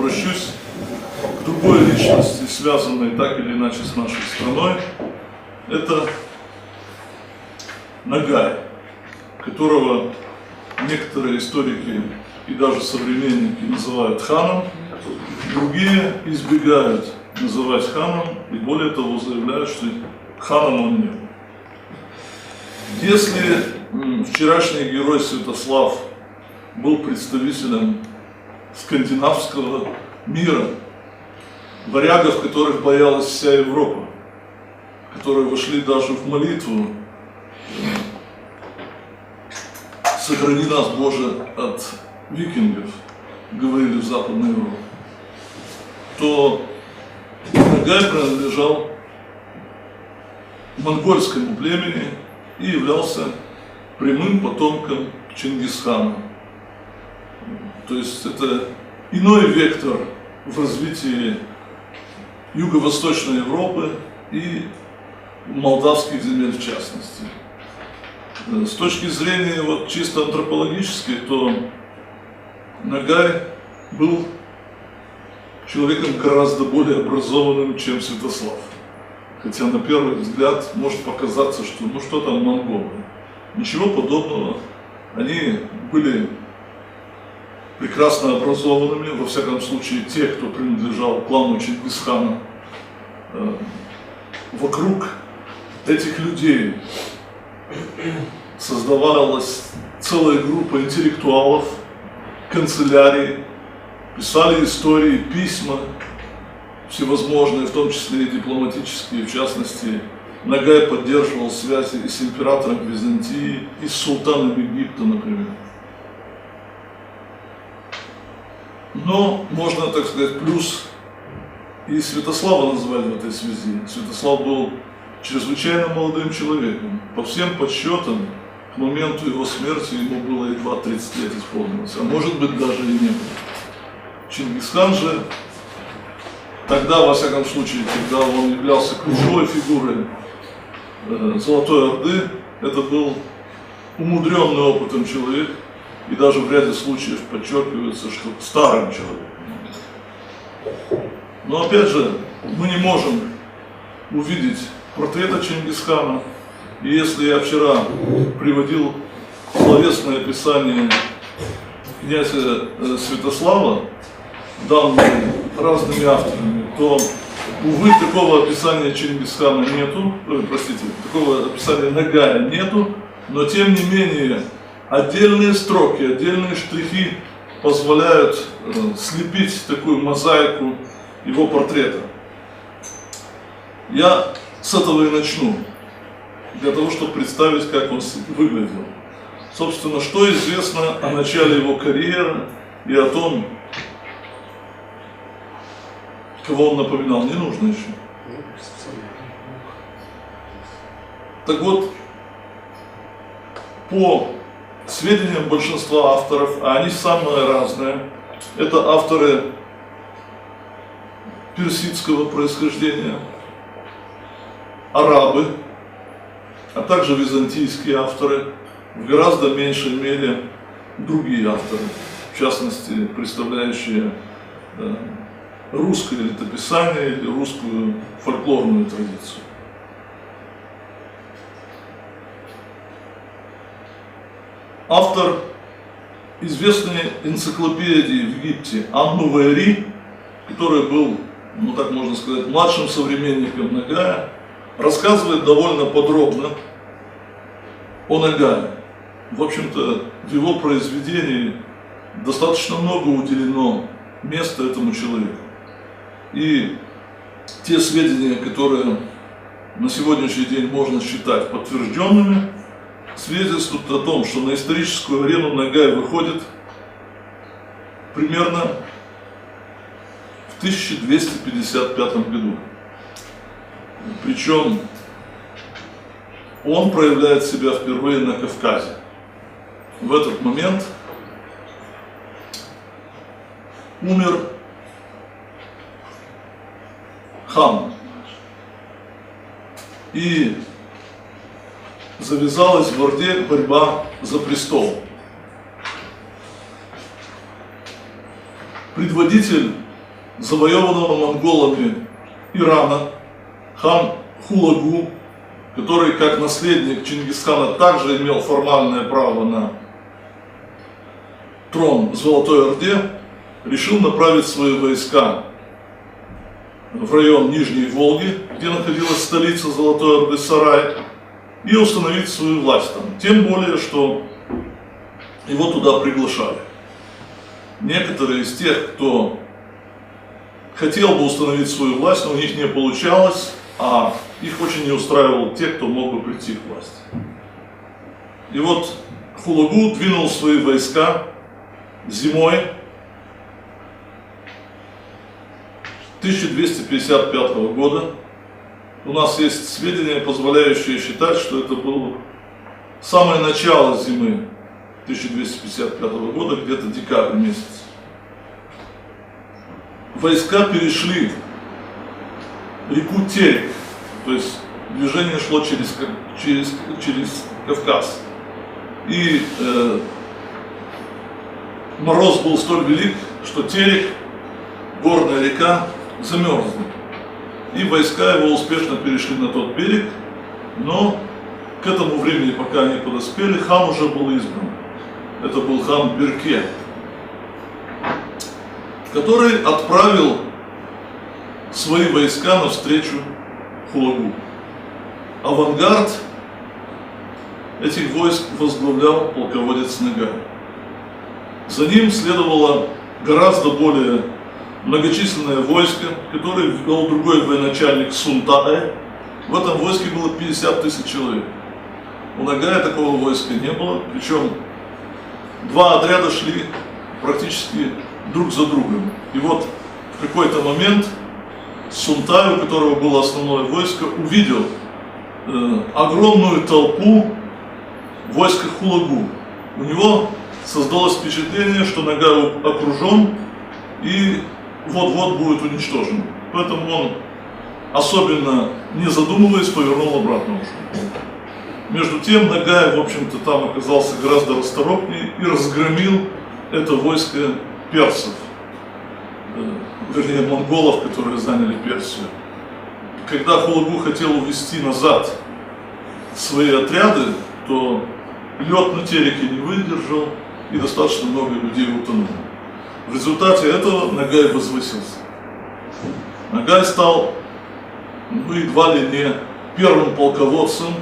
обращусь к другой личности, связанной так или иначе с нашей страной. Это Нагай, которого некоторые историки и даже современники называют ханом, другие избегают называть ханом и более того заявляют, что ханом он не был. Если вчерашний герой Святослав был представителем скандинавского мира, варягов, которых боялась вся Европа, которые вошли даже в молитву «Сохрани нас, Боже, от викингов», говорили в Западной Европе, то Нагай принадлежал монгольскому племени и являлся прямым потомком Чингисхана. То есть это иной вектор в развитии Юго-Восточной Европы и молдавских земель в частности. С точки зрения вот чисто антропологической, то Нагай был человеком гораздо более образованным, чем Святослав. Хотя на первый взгляд может показаться, что ну что там монголы. Ничего подобного. Они были прекрасно образованными, во всяком случае те, кто принадлежал клану Чингисхана. Вокруг этих людей создавалась целая группа интеллектуалов, канцелярий, писали истории, письма всевозможные, в том числе и дипломатические. В частности, Нагай поддерживал связи и с императором Византии, и с султаном Египта, например. Но можно, так сказать, плюс и Святослава назвать в этой связи. Святослав был чрезвычайно молодым человеком. По всем подсчетам, к моменту его смерти ему было едва 30 лет исполнилось, а может быть даже и не было. Чингисхан же тогда, во всяком случае, когда он являлся ключевой фигурой Золотой Орды, это был умудренный опытом человек, и даже в ряде случаев подчеркивается, что старым человеком. Но опять же, мы не можем увидеть портрета Чингисхана, и если я вчера приводил словесное описание князя Святослава, данные разными авторами, то, увы, такого описания Чингисхана нету, такого описания Нагая нету, но тем не менее отдельные строки, отдельные штрихи позволяют слепить такую мозаику его портрета. Я с этого и начну, для того, чтобы представить, как он выглядел. Собственно, что известно о начале его карьеры и о том, кого он напоминал, не нужно еще. Так вот, по сведениям большинства авторов, а они самые разные, это авторы персидского происхождения, арабы, а также византийские авторы, в гораздо меньшей мере другие авторы, в частности, представляющие русское летописание или русскую фольклорную традицию. Автор известной энциклопедии в Египте Ан-Нувайри, который был, ну так можно сказать, младшим современником Нагая, рассказывает довольно подробно о Нагае. В общем-то, в его произведении достаточно много уделено места этому человеку. И те сведения, которые на сегодняшний день можно считать подтвержденными, свидетельствуют о том, что на историческую арену Нагай выходит примерно в 1255 году. Причем он проявляет себя впервые на Кавказе. В этот момент умер хан. И завязалась в Орде борьба за престол. Предводитель завоеванного монголами Ирана, хан Хулагу, который как наследник Чингисхана также имел формальное право на трон в Золотой Орде, решил направить свои войска в район Нижней Волги, где находилась столица Золотой Орды Сарай, и установить свою власть там. Тем более, что его туда приглашали. Некоторые из тех, кто хотел бы установить свою власть, но у них не получалось, а их очень не устраивал те, кто мог бы прийти к власти. И вот Хулагу двинул свои войска зимой 1255 года. У нас есть сведения, позволяющие считать, что это было самое начало зимы 1255 года, где-то декабрь месяц. Войска перешли реку Терек, то есть движение шло через Кавказ. И мороз был столь велик, что Терек, горная река, замерзла. И войска его успешно перешли на тот берег, но к этому времени, пока они подоспели, хан уже был избран. Это был хан Берке, который отправил свои войска навстречу Хулагу. Авангард этих войск возглавлял полководец Нагай. За ним следовало гораздо более многочисленное войско, которое вел другой военачальник Сунтаэ. В этом войске было 50 тысяч человек. У Нагая такого войска не было, причем два отряда шли практически друг за другом. И вот в какой-то момент Сунтай, у которого было основное войско, увидел огромную толпу войска Хулагу. У него создалось впечатление, что Нагай окружен и вот-вот будет уничтожен. Поэтому он, особенно не задумываясь, повернул обратно уже. Между тем Нагай, в общем-то, там оказался гораздо расторопнее и разгромил это войско персов, вернее монголов, которые заняли Персию. Когда Хулагу хотел увести назад свои отряды, то лед на Тереке не выдержал, и достаточно много людей утонуло. В результате этого Нагай возвысился. Нагай стал едва ли не первым полководцем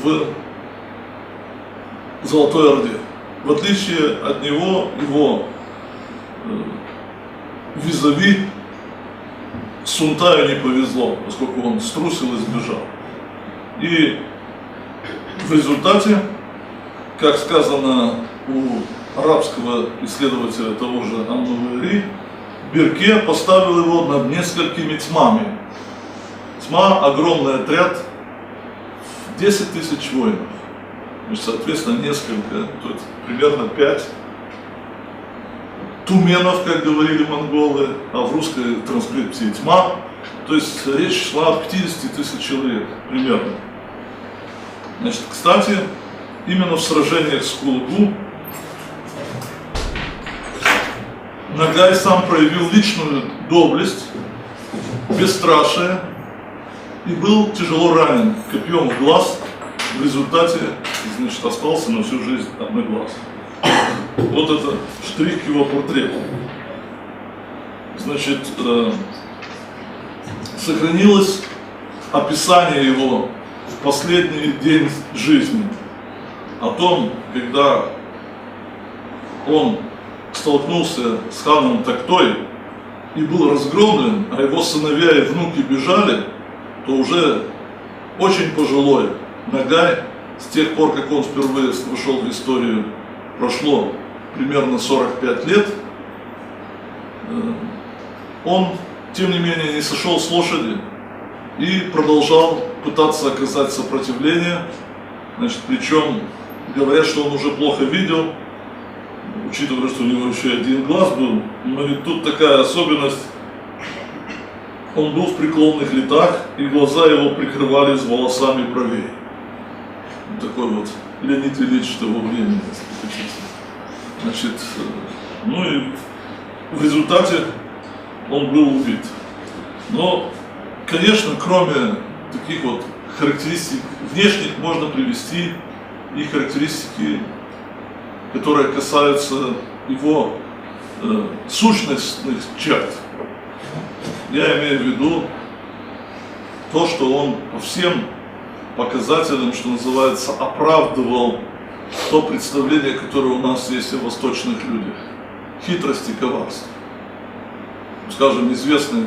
в Золотой Орде. В отличие от него, его визави Сунтаю не повезло, поскольку он струсил и сбежал. И в результате, как сказано у арабского исследователя того же Ан-Нувайри, Берке поставил его над несколькими тьмами. Тьма – огромный отряд в 10 тысяч воинов. Значит, соответственно, несколько, то есть примерно 5 туменов, как говорили монголы, а в русской транскрипции тьма. То есть речь шла о 50 тысяч человек примерно. Значит, кстати, именно в сражениях с Хулагу Нагай сам проявил личную доблесть, бесстрашие и был тяжело ранен копьем в глаз. В результате, значит, остался на всю жизнь одноглаз. Вот это штрих к его портрету. Значит, сохранилось описание его в последний день жизни о том, когда он столкнулся с ханом Тактой и был разгромлен, а его сыновья и внуки бежали, то уже очень пожилой Нагай, с тех пор, как он впервые вошел в историю, прошло примерно 45 лет, он, тем не менее, не сошел с лошади и продолжал пытаться оказать сопротивление. Значит, причем говорят, что он уже плохо видел, учитывая, что у него еще один глаз был. Но ведь тут такая особенность: он был в преклонных летах, и глаза его прикрывались волосами бровей. Такой вот Леонид Ильич того времени, если хотите. Значит, ну и в результате он был убит. Но, конечно, кроме таких вот характеристик внешних, можно привести и характеристики, которые касаются его сущностных черт. Я имею в виду то, что он по всем показателям, что называется, оправдывал то представление, которое у нас есть о восточных людях. Хитрость и коварство. Скажем, известный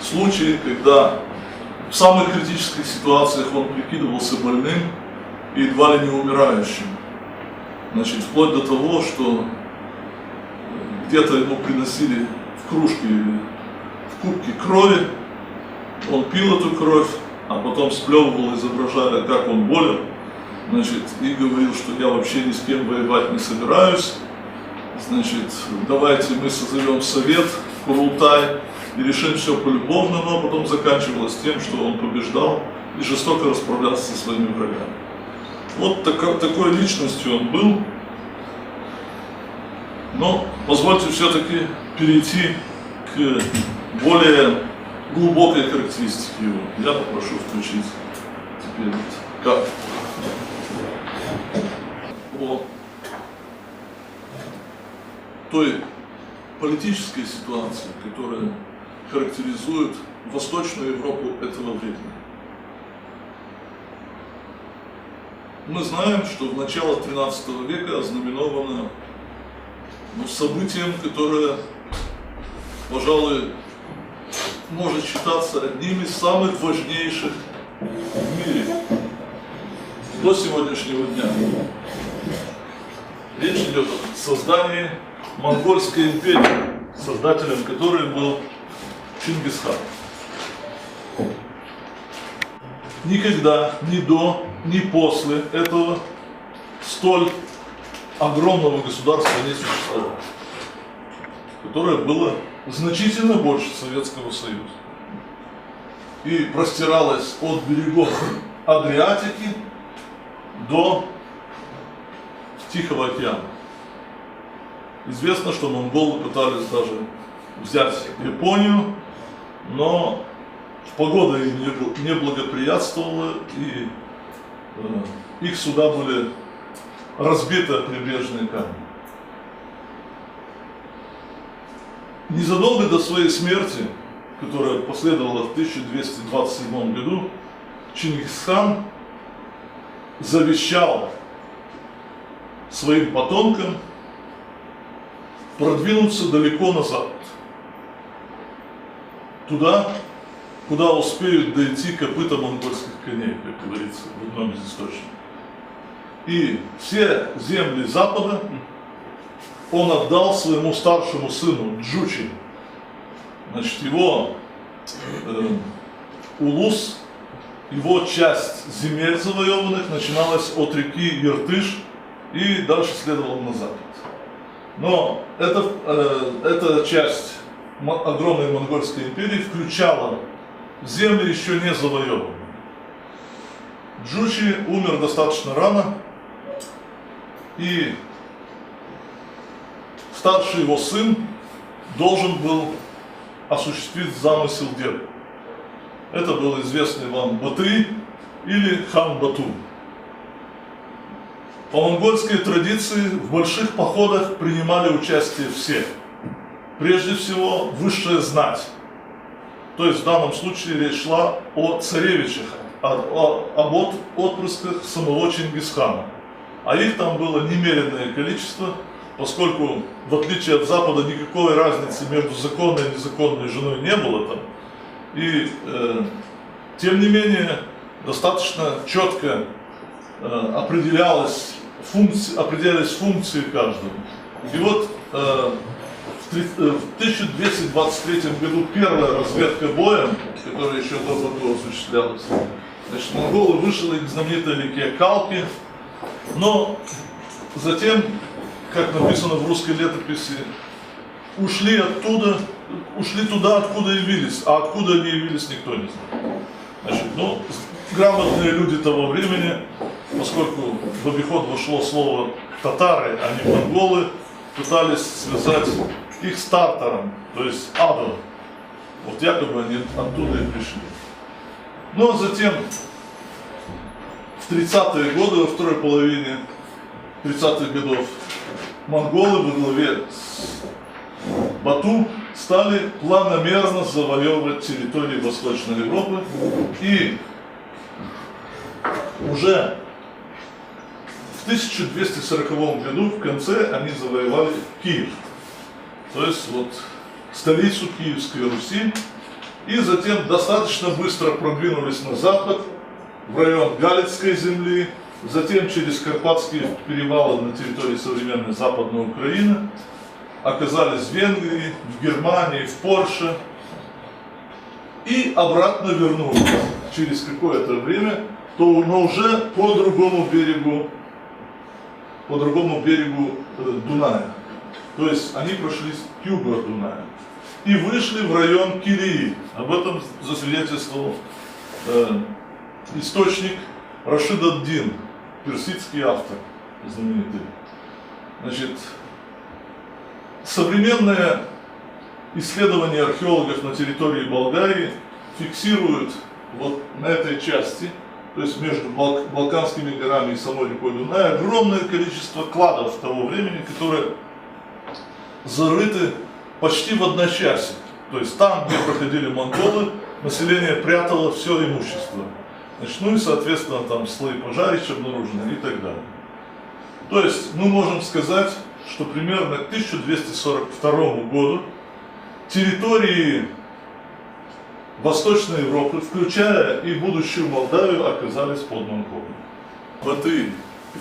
случай, когда в самых критических ситуациях он прикидывался больным и едва ли не умирающим. Значит, вплоть до того, что где-то ему приносили в кружке или в кубке крови, он пил эту кровь, а потом сплевывал, изображая, как он болен, значит, и говорил, что я вообще ни с кем воевать не собираюсь, значит, давайте мы созовем совет в Курултай и решим все полюбовно, но потом заканчивалось тем, что он побеждал и жестоко расправлялся со своими врагами. Вот такой личностью он был. Но позвольте все-таки перейти к более глубокой характеристике его. Я попрошу включить теперь карту. О той политической ситуации, которая характеризует Восточную Европу этого времени. Мы знаем, что в начало XIII века ознаменовано событием, которое, пожалуй, может считаться одним из самых важнейших в мире до сегодняшнего дня. Речь идет о создании Монгольской империи, создателем которой был Чингисхан. Никогда, ни до, ни после этого столь огромного государства не существовало, которое было значительно больше Советского Союза и простиралось от берегов Адриатики до Тихого океана. Известно, что монголы пытались даже взять Японию, но погода им не благоприятствовала, и их суда были разбиты о прибрежные камни. Незадолго до своей смерти, которая последовала в 1227 году, Чингисхан завещал своим потомкам продвинуться далеко на запад, туда, куда успеют дойти копыта монгольских коней, как говорится в одном из источников. И все земли Запада он отдал своему старшему сыну Джучи. Значит, его улус, его часть земель завоеванных начиналась от реки Иртыш и дальше следовала на запад. Но эта часть огромной монгольской империи включала земли еще не завоеванные. Джучи умер достаточно рано, и старший его сын должен был осуществить замысел деда. Это был известный вам Батый или хан Бату. По монгольской традиции в больших походах принимали участие все. Прежде всего, высшая знать. То есть в данном случае речь шла о царевичах, об отпрысках самого Чингисхана. А их там было немеренное количество, поскольку, в отличие от Запада, никакой разницы между законной и незаконной женой не было там. И, тем не менее, достаточно четко определялись функции каждого. И вот в 1223 году первая разведка боем, которая еще до Бату осуществлялась, значит, монголы вышли к знаменитой реке Калки, но затем, как написано в русской летописи, ушли туда, откуда явились, а откуда они явились, никто не знает. Значит, грамотные люди того времени, поскольку в обиход вошло слово татары, а не монголы, пытались связать их с Тартаром, то есть Адо, Вот якобы они оттуда и пришли. Ну а затем в 30-е годы, во второй половине 30-х годов, монголы во главе с Бату стали планомерно завоевывать территории Восточной Европы, и уже в 1240 году в конце они завоевали Киев, то есть вот столицу Киевской Руси, и затем достаточно быстро продвинулись на запад, в район Галицкой земли, затем через Карпатские перевалы на территории современной Западной Украины, оказались в Венгрии, в Германии, в Польше и обратно вернулись через какое-то время, но уже по другому берегу Дуная. То есть они прошли к югу от Дуная и вышли в район Килии. Об этом засвидетельствовал источник Рашид ад-Дин, персидский автор, знаменитый. Значит, современное исследование археологов на территории Болгарии фиксируют вот на этой части, то есть между Балканскими горами и самой рекой Дунай, огромное количество кладов того времени, которые зарыты почти в одночасье. То есть там, где проходили монголы, население прятало все имущество. Значит, ну и, соответственно, там слои пожарищ обнаружены и так далее. То есть мы можем сказать, что примерно к 1242 году территории Восточной Европы, включая и будущую Молдавию, оказались под монголами. Батый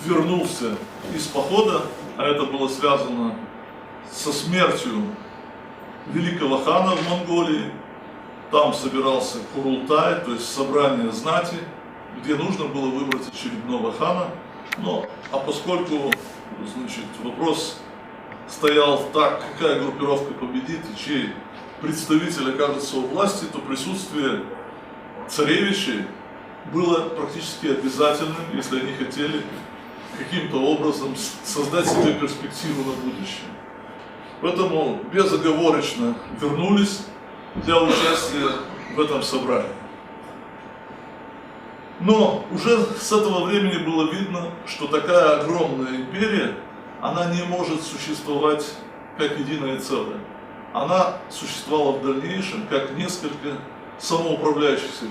вернулся из похода, а это было связано со смертью великого хана в Монголии. Там собирался Курултай, то есть собрание знати, где нужно было выбрать очередного хана. А поскольку, значит, вопрос стоял так, какая группировка победит и чей представитель окажется у власти, то присутствие царевичей было практически обязательным, если они хотели каким-то образом создать себе перспективу на будущее. Поэтому безоговорочно вернулись для участия в этом собрании. Но уже с этого времени было видно, что такая огромная империя, она не может существовать как единое целое. Она существовала в дальнейшем как несколько самоуправляющихся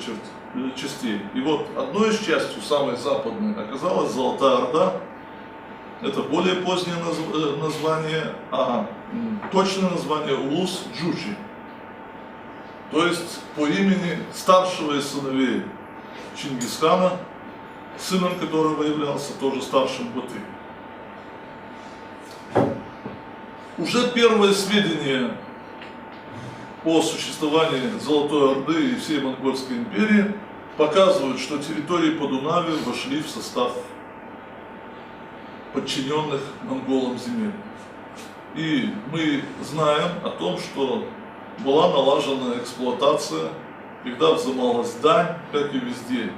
частей. И вот одной из частью, самой западной, оказалась Золотая Орда. Это более позднее название, а точное название Улус-Джучи. То есть по имени старшего из сыновей Чингисхана, сыном которого являлся тоже старшим Батый. Уже первые сведения о существовании Золотой Орды и всей Монгольской империи показывают, что территории Подунавья вошли в состав подчиненных монголам земель. И мы знаем о том, что была налажена эксплуатация, когда взималась дань, как и везде,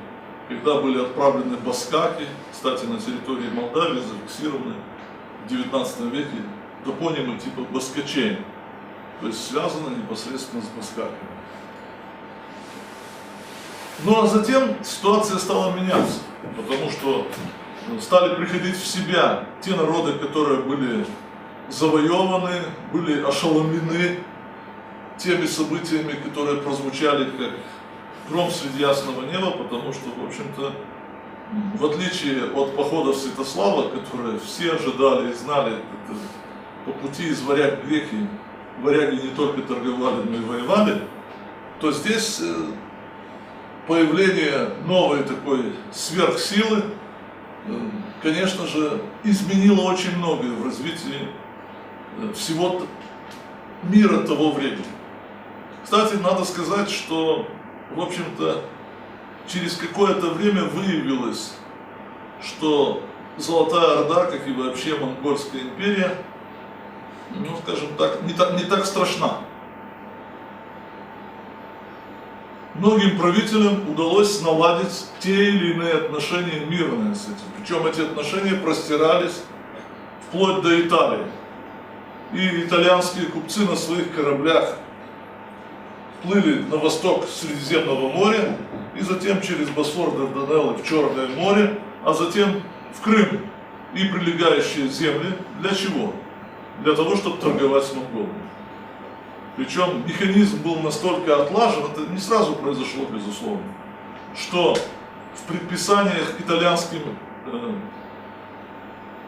когда были отправлены баскаки, кстати, на территории Молдавии зафиксированы в 19 веке топонимы типа баскачей, то есть связано непосредственно с баскаками. Ну а затем ситуация стала меняться, потому что стали приходить в себя те народы, которые были завоеваны, были ошеломлены теми событиями, которые прозвучали как гром среди ясного неба, потому что, в общем-то, в отличие от походов Святослава, которые все ожидали и знали, по пути из Варяг в Грекии, варяги не только торговали, но и воевали, то здесь появление новой такой сверхсилы, конечно же, изменило очень многое в развитии всего мира того времени. Кстати, надо сказать, что, в общем-то, через какое-то время выявилось, что Золотая Орда, как и вообще Монгольская империя, ну, скажем так, не так страшна. Многим правителям удалось наладить те или иные отношения мирные с этим. Причем эти отношения простирались вплоть до Италии. И итальянские купцы на своих кораблях плыли на восток Средиземного моря, и затем через Босфор, Дарданеллы в Черное море, а затем в Крым и прилегающие земли. Для чего? Для того, чтобы торговать с монголами. Причем механизм был настолько отлажен, это не сразу произошло, безусловно, что в предписаниях итальянским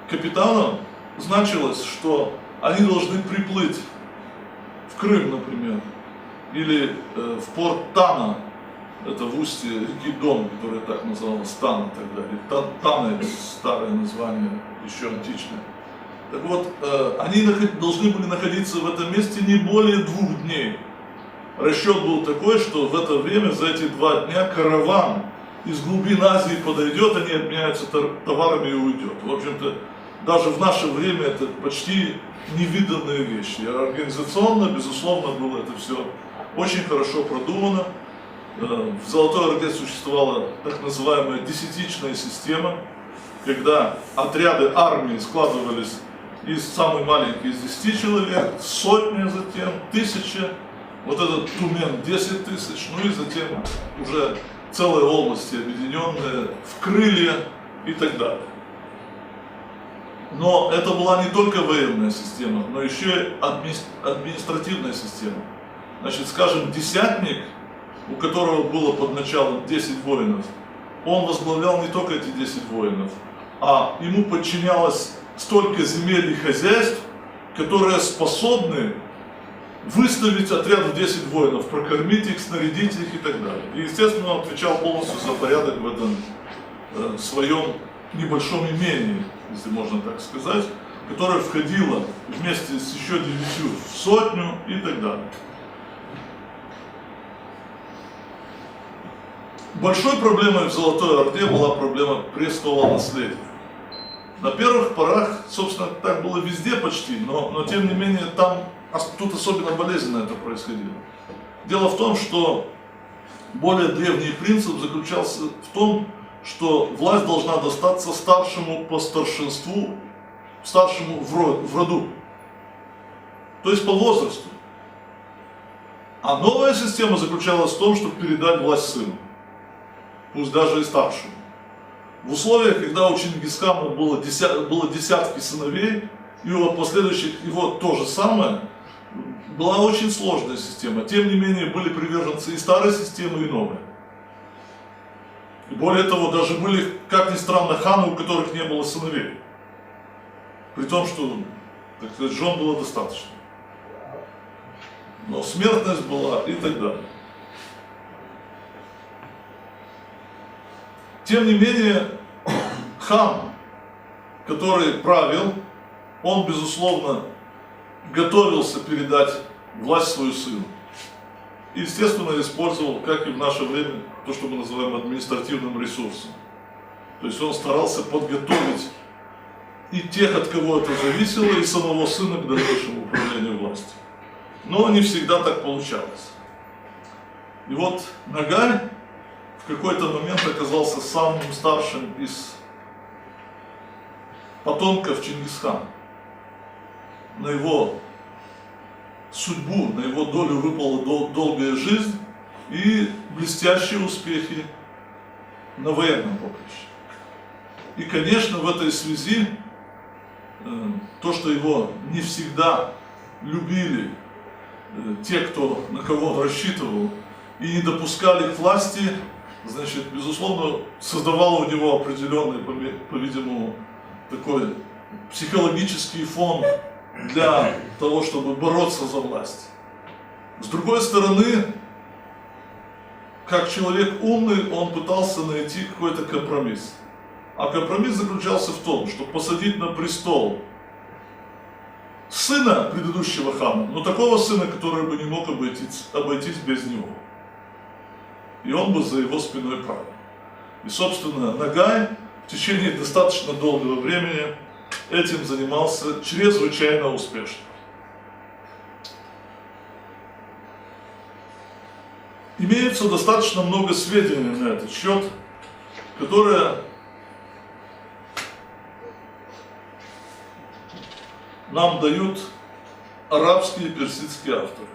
капитанам значилось, что они должны приплыть в Крым, например, или в порт Тана, это в устье реки Дон, которая так называлась, Тана тогда, или Тана, старое название, еще античное. Так вот, они должны были находиться в этом месте не более 2 дней. Расчет был такой, что в это время, за эти 2 дня, караван из глубин Азии подойдет, они обменяются товарами и уйдет. В общем-то, даже в наше время это почти невиданные вещи. Организационно, безусловно, было это все очень хорошо продумано. В Золотой Орде существовала так называемая десятичная система, когда отряды армии складывались из самой маленькой из 10 человек, сотни, затем 1000, вот этот Тумен 10 тысяч, ну и затем уже целые области объединенные в крылья и так далее. Но это была не только военная система, но еще и административная система. Значит, скажем, десятник, у которого было под началом 10 воинов, он возглавлял не только эти 10 воинов, а ему подчинялось столько земель и хозяйств, которые способны выставить отряд в 10 воинов, прокормить их, снарядить их и так далее. И, естественно, он отвечал полностью за порядок в этом своем небольшом имении, если можно так сказать, которое входило вместе с еще 9 в сотню и так далее. Большой проблемой в Золотой Орде была проблема престола наследия. На первых порах, собственно, так было везде почти, но тем не менее тут особенно болезненно это происходило. Дело в том, что более древний принцип заключался в том, что власть должна достаться старшему по старшинству, старшему в роду, то есть по возрасту. А новая система заключалась в том, чтобы передать власть сыну, пусть даже и старшему. В условиях, когда у Чингисхана было десятки сыновей, и у последующих его то же самое, была очень сложная система. Тем не менее, были приверженцы и старой системы, и новой. И более того, даже были, как ни странно, ханы, у которых не было сыновей. При том, что, так сказать, жен было достаточно. Но смертность была и так далее. Тем не менее, хан, который правил, он, безусловно, готовился передать власть свою сыну. И, естественно, использовал, как и в наше время, то, что мы называем административным ресурсом. То есть он старался подготовить и тех, от кого это зависело, и самого сына к дальнейшему управлению властью. Но не всегда так получалось. И вот Нагаль в какой-то момент оказался самым старшим из потомков Чингисхана. На его судьбу, на его долю выпала долгая жизнь и блестящие успехи на военном поприще. И, конечно, в этой связи то, что его не всегда любили те, на кого он рассчитывал, и не допускали к власти, значит, безусловно, создавало у него определенный, по-видимому, такой психологический фон для того, чтобы бороться за власть. С другой стороны, как человек умный, он пытался найти какой-то компромисс. А компромисс заключался в том, чтобы посадить на престол сына предыдущего хана, но такого сына, который бы не мог обойтись без него. И он бы за его спиной правил. И, собственно, Нагай в течение достаточно долгого времени этим занимался чрезвычайно успешно. Имеется достаточно много сведений на этот счет, которые нам дают арабские и персидские авторы.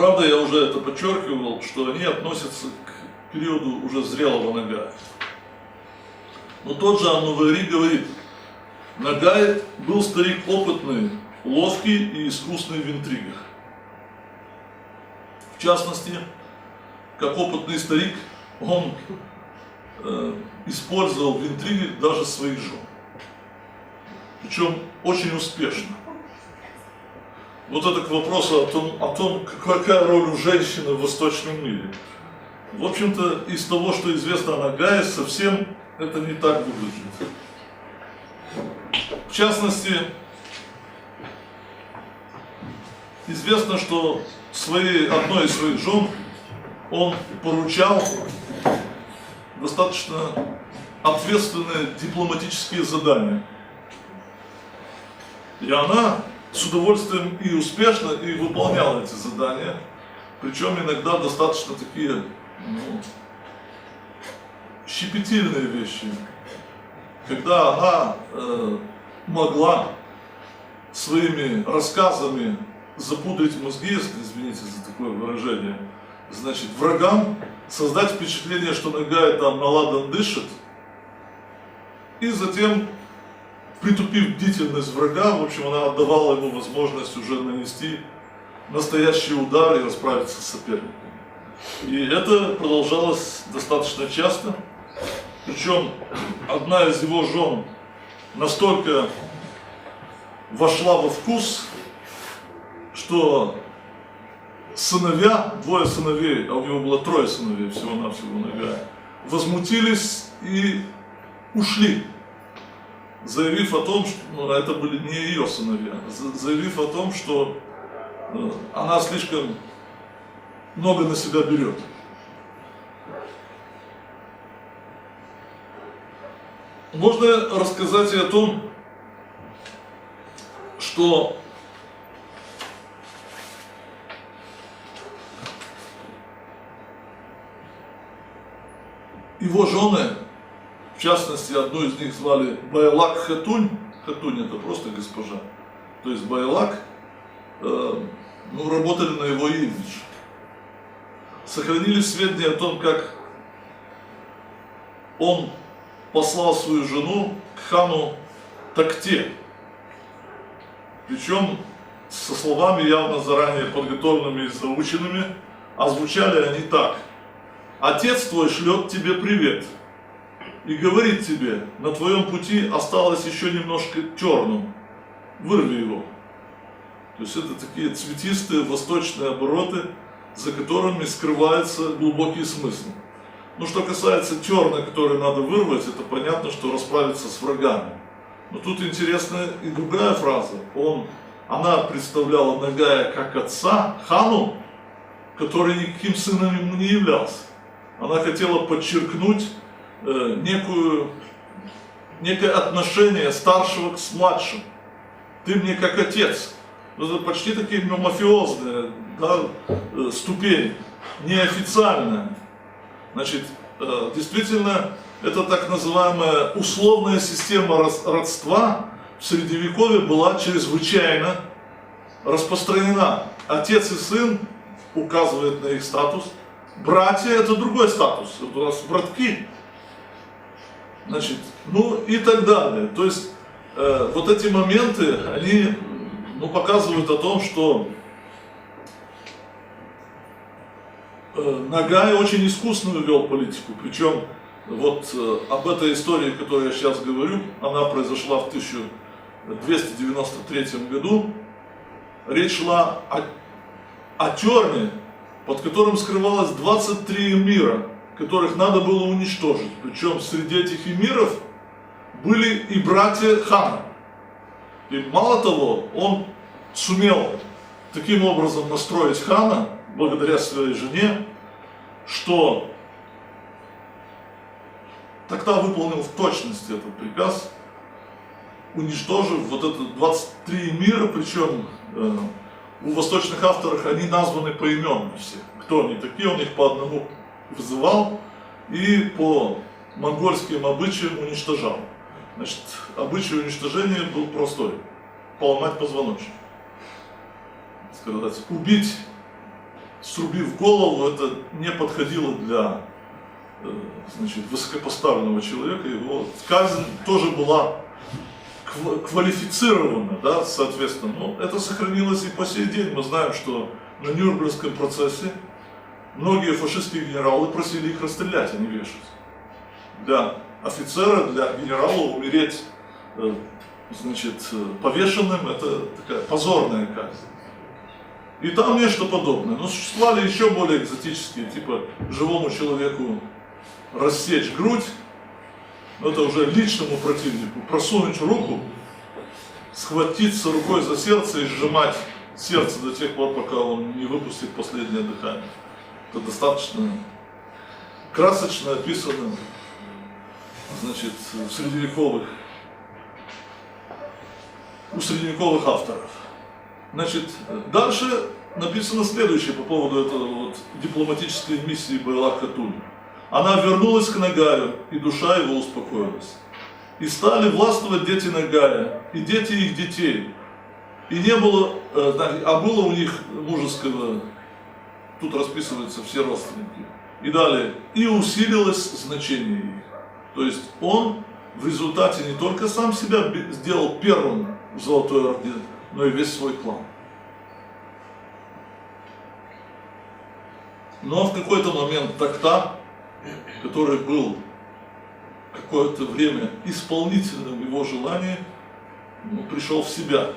Правда, я уже это подчеркивал, что они относятся к периоду уже зрелого Нагая. Но тот же Ан-Нувайри говорит, Нагай был старик опытный, ловкий и искусный в интригах. В частности, как опытный старик, он использовал в интригах даже своих жен. Причем очень успешно. Вот это к вопросу о том, какая роль у женщины в восточном мире. В общем-то, из того, что известно о Нагае, совсем это не так выглядит. В частности, известно, что одной из своих жен он поручал достаточно ответственные дипломатические задания. И она с удовольствием и успешно и выполняла эти задания, причем иногда достаточно такие щепетильные вещи, когда она могла своими рассказами запудрить мозги, извините за такое выражение, значит, врагам создать впечатление, что Нагай там наладан дышит, и затем, притупив бдительность врага, в общем, она отдавала ему возможность уже нанести настоящий удар и расправиться с соперником. И это продолжалось достаточно часто. Причем одна из его жен настолько вошла во вкус, что сыновья, двое сыновей, а у него было 3 сыновей всего-навсего Нагая, возмутились и ушли, заявив о том, что это были не ее сыновья, заявив о том, что она слишком много на себя берет. Можно рассказать и о том, что его жены, в частности, одну из них звали Байлак Хатунь, Хатунь это просто госпожа, то есть Байлак, работали на его имидж. Сохранились сведения о том, как он послал свою жену к хану Такте, причем со словами явно заранее подготовленными и заученными, а звучали они так: «Отец твой шлет тебе привет и говорит тебе, на твоем пути осталось еще немножко черным, вырви его». То есть это такие цветистые восточные обороты, за которыми скрывается глубокий смысл. Ну, что касается терна, который надо вырвать, это понятно, что расправиться с врагами. Но тут интересна и другая фраза. Она представляла Нагая как отца, хану, который никаким сыном ему не являлся. Она хотела подчеркнуть некое отношение старшего к младшему. Ты мне как отец. Это почти такие мафиозные, да, ступени, неофициальная. Значит, действительно, это так называемая условная система родства в Средневековье была чрезвычайно распространена. Отец и сын указывает на их статус, братья это другой статус, это у нас братки. Значит, и так далее. То есть, вот эти моменты, они показывают о том, что Нагай очень искусно вел политику, причем вот об этой истории, о которой я сейчас говорю, она произошла в 1293 году. Речь шла о терне, под которым скрывалось 23 эмира, которых надо было уничтожить. Причем среди этих эмиров были и братья хана. И мало того, он сумел таким образом настроить хана, благодаря своей жене, что тогда выполнил в точности этот приказ, уничтожив вот это 23 мира, причем у восточных авторов они названы поименно все. Кто они такие, он их по одному вызывал и по монгольским обычаям уничтожал. Значит, обычай уничтожения был простой: поломать позвоночник. Сказать, убить срубив голову, это не подходило для значит, высокопоставленного человека. Его казнь тоже была квалифицирована, да, соответственно. Но это сохранилось и по сей день. Мы знаем, что на Нюрнбергском процессе многие фашистские генералы просили их расстрелять, а не вешать. Для офицера, для генерала умереть, значит, повешенным — это такая позорная казнь. И там нечто подобное. Но существовали еще более экзотические, типа живому человеку рассечь грудь, это уже личному противнику, просунуть руку, схватиться рукой за сердце и сжимать сердце до тех пор, пока он не выпустит последнее дыхание. Это достаточно красочно описано, значит, у средневековых авторов. Значит, дальше написано следующее по поводу этого вот дипломатической миссии Байлак-Хатуни. Она вернулась к Ногаю, и душа его успокоилась. И стали властвовать дети Ногая, и дети их детей. И не было, а было у них мужеского, тут расписываются все родственники. И далее, и усилилось значение их. То есть он в результате не только сам себя сделал первым в Золотой Орде, но и весь свой клан. Но в какой-то момент Токта, который был какое-то время исполнительным его желания, пришел в себя.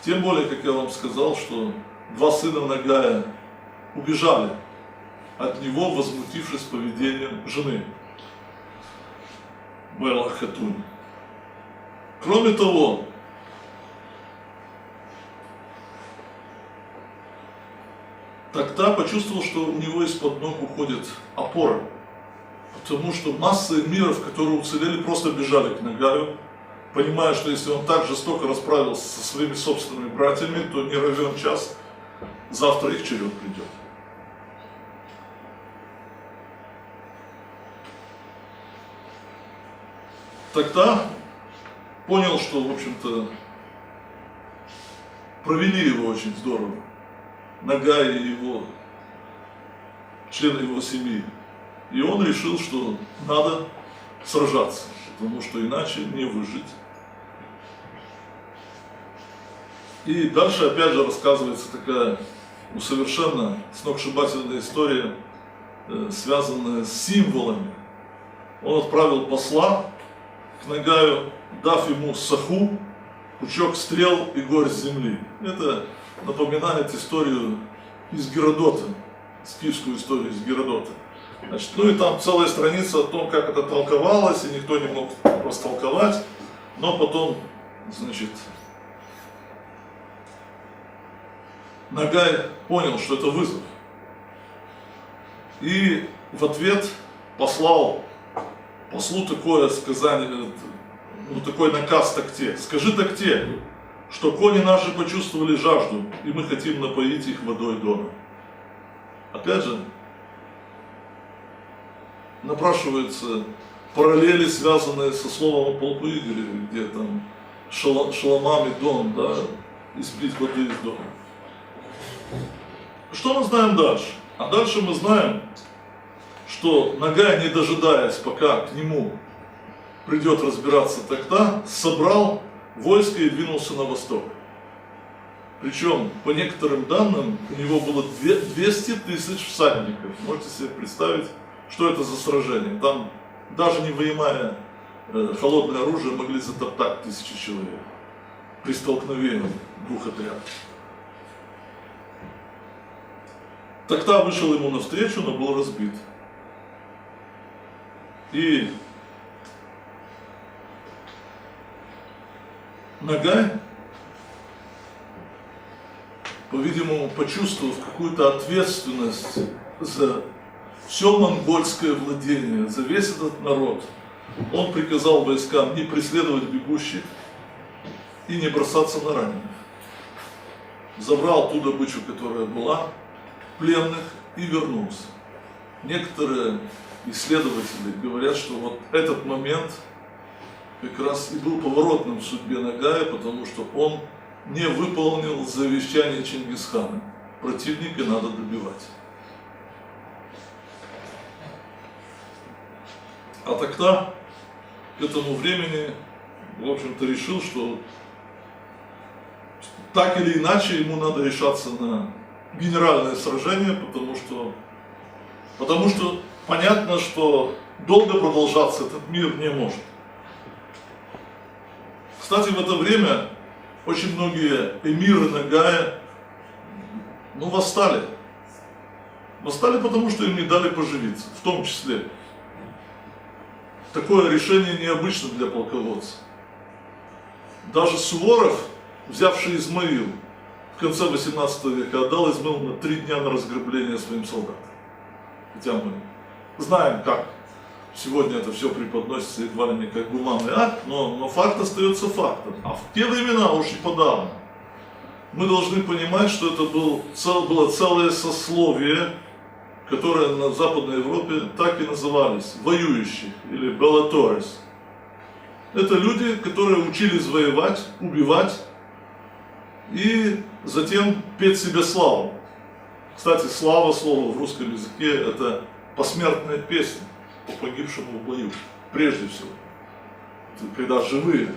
Тем более, как я вам сказал, что два сына Ногая убежали от него, возмутившись поведением жены Байлак-Хатуни. Кроме того, Токта почувствовал, что у него из-под ног уходит опора, потому что масса эмиров, которые уцелели, просто бежали к Ногаю, понимая, что если он так жестоко расправился со своими собственными братьями, то не равен час, завтра их черед придет. Токта понял, что, в общем-то, провели его очень здорово. Ногай и его, члены его семьи. И он решил, что надо сражаться, потому что иначе не выжить. И дальше опять же рассказывается такая совершенно сногсшибательная история, связанная с символами. Он отправил посла к Ногаю, дав ему саху, пучок стрел и горсть земли. Это напоминает историю из Геродота, скифскую историю из Геродота. Значит, ну и там целая страница о том, как это толковалось, и никто не мог растолковать, но потом, значит, Ногай понял, что это вызов, и в ответ послал послу такое сказание, такой наказ Токте: скажи Токте, что кони наши почувствовали жажду, и мы хотим напоить их водой Дона. Опять же, напрашиваются параллели, связанные со словом о полку Игоря, где там шаламами Дон, да, испить воды из Дона. Что мы знаем дальше? А дальше мы знаем, что Ногай, не дожидаясь, пока к нему придет разбираться Токта, собрал войско и двинулся на восток. Причем, по некоторым данным, у него было 200 тысяч всадников. Можете себе представить, что это за сражение. Там, даже не вынимая холодное оружие, могли затоптать 1000 человек при столкновении двух отрядов. Токта вышел ему навстречу, но был разбит. И Ногай, по-видимому, почувствовав какую-то ответственность за все монгольское владение, за весь этот народ, он приказал войскам не преследовать бегущих и не бросаться на раненых. Забрал ту добычу, которая была, пленных, и вернулся. Некоторые исследователи говорят, что вот этот момент как раз и был поворотным в судьбе Ногая, потому что он не выполнил завещание Чингисхана. противника надо добивать. А тогда к этому времени, в общем-то, решил, что так или иначе ему надо решаться на генеральное сражение, потому что понятно, что долго продолжаться этот мир не может. Кстати, в это время очень многие эмиры Ногая восстали. Восстали, потому что им не дали поживиться, в том числе. Такое решение необычно для полководца. Даже Суворов, взявший Измаил в конце 18 века, отдал Измаил на 3 дня на разграбление своим солдатам. Хотя мы знаем, как сегодня это все преподносится едва ли не как гуманный акт, но факт остается фактом. А в те времена, уж и подавно, мы должны понимать, что это было целое сословие, которые на Западной Европе так и назывались воюющих или беллаторес. Это люди, которые учились воевать, убивать и затем петь себе славу. Кстати, слава, слово в русском языке, это посмертная песня по погибшему в бою, прежде всего. Когда живые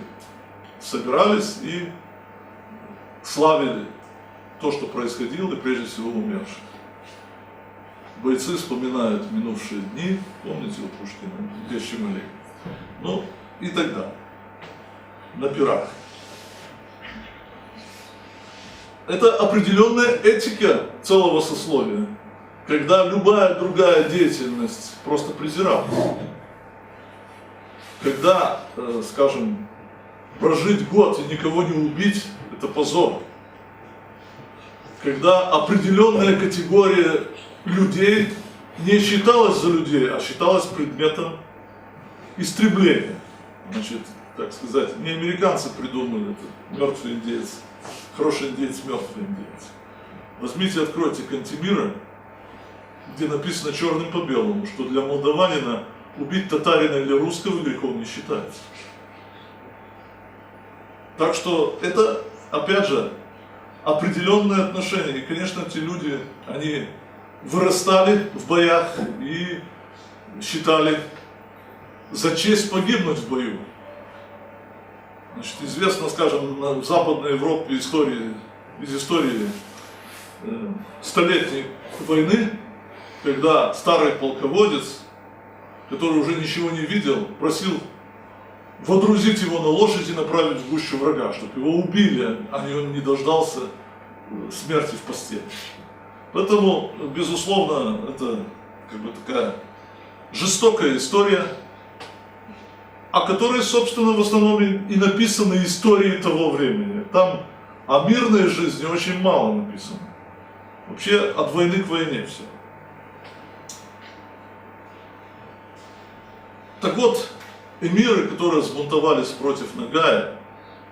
собирались и славили то, что происходило, и прежде всего умерших. Бойцы вспоминают минувшие дни, помните у Пушкина, «Вещи милей». И так далее. На пирах. Это определенная этика целого сословия, когда любая другая деятельность просто презиралась. Когда, скажем, прожить год и никого не убить, это позор. Когда определенная категория людей не считалась за людей, а считалась предметом истребления. Значит, так сказать, не американцы придумали это, мертвый индеец, хороший индеец, мертвый индеец. Возьмите, откройте Кантемира, где написано черным по белому, что для молдаванина убить татарина или русского грехом не считается. Так что это, опять же, определенное отношение. И, конечно, эти люди, они вырастали в боях и считали за честь погибнуть в бою. Значит, известно, скажем, в Западной Европе из истории столетней войны, когда старый полководец, который уже ничего не видел, просил водрузить его на лошадь и направить в гущу врага, чтобы его убили, а он не дождался смерти в постели. Поэтому, безусловно, это такая жестокая история, о которой, собственно, в основном и написаны истории того времени. Там о мирной жизни очень мало написано. Вообще от войны к войне все. Так вот, эмиры, которые сбунтовались против Ногая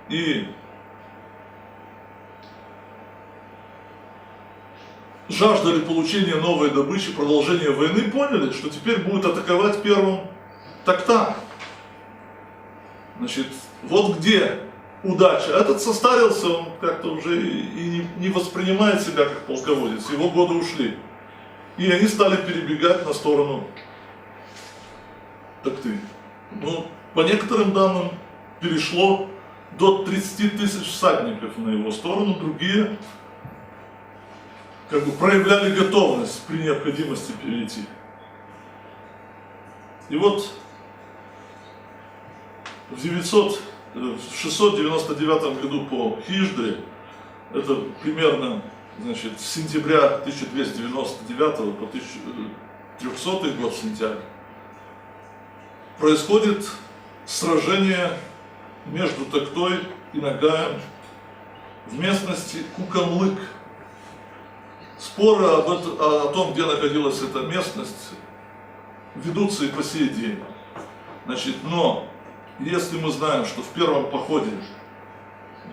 и жаждали получения новой добычи, продолжения войны, поняли, что теперь будут атаковать первым Токтак. Значит, вот где удача. Этот состарился, он как-то уже и не воспринимает себя как полководец, его годы ушли. И они стали перебегать на сторону Токты. По некоторым данным, перешло до 30 тысяч всадников на его сторону, другие проявляли готовность при необходимости перейти. И вот в 699 году по Хиждре, это примерно, значит, с сентября 1299 по 1300 год сентябрь, происходит сражение между Токтой и Ногаем в местности Кукамлык. Споры о том, где находилась эта местность, ведутся и по сей день. Значит, но если мы знаем, что в первом походе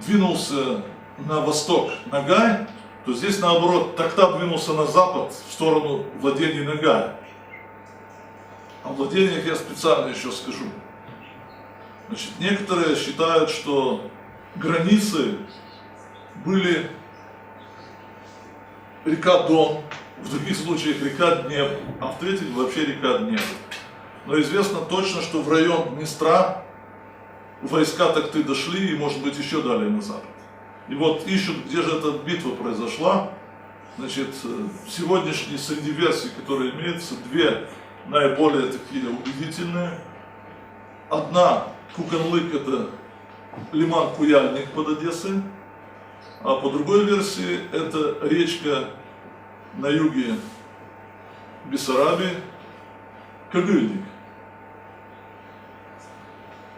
двинулся на восток Ногай, то здесь наоборот Токта двинулся на запад в сторону владений Ногая. О владениях я специально еще скажу. Значит, некоторые считают, что границы были река Дон, в других случаях река Днепр, а в третьих вообще река Днепр. Но известно точно, что в район Днестра войска Токты дошли и, может быть, еще далее на запад. И вот ищут, где же эта битва произошла. Значит, сегодняшние среди версий, которые имеются, две наиболее такие убедительные. Одна, Куканлык, это лиман-Куяльник под Одессой, а по другой версии это речка на юге Бессарабии, Когыльник.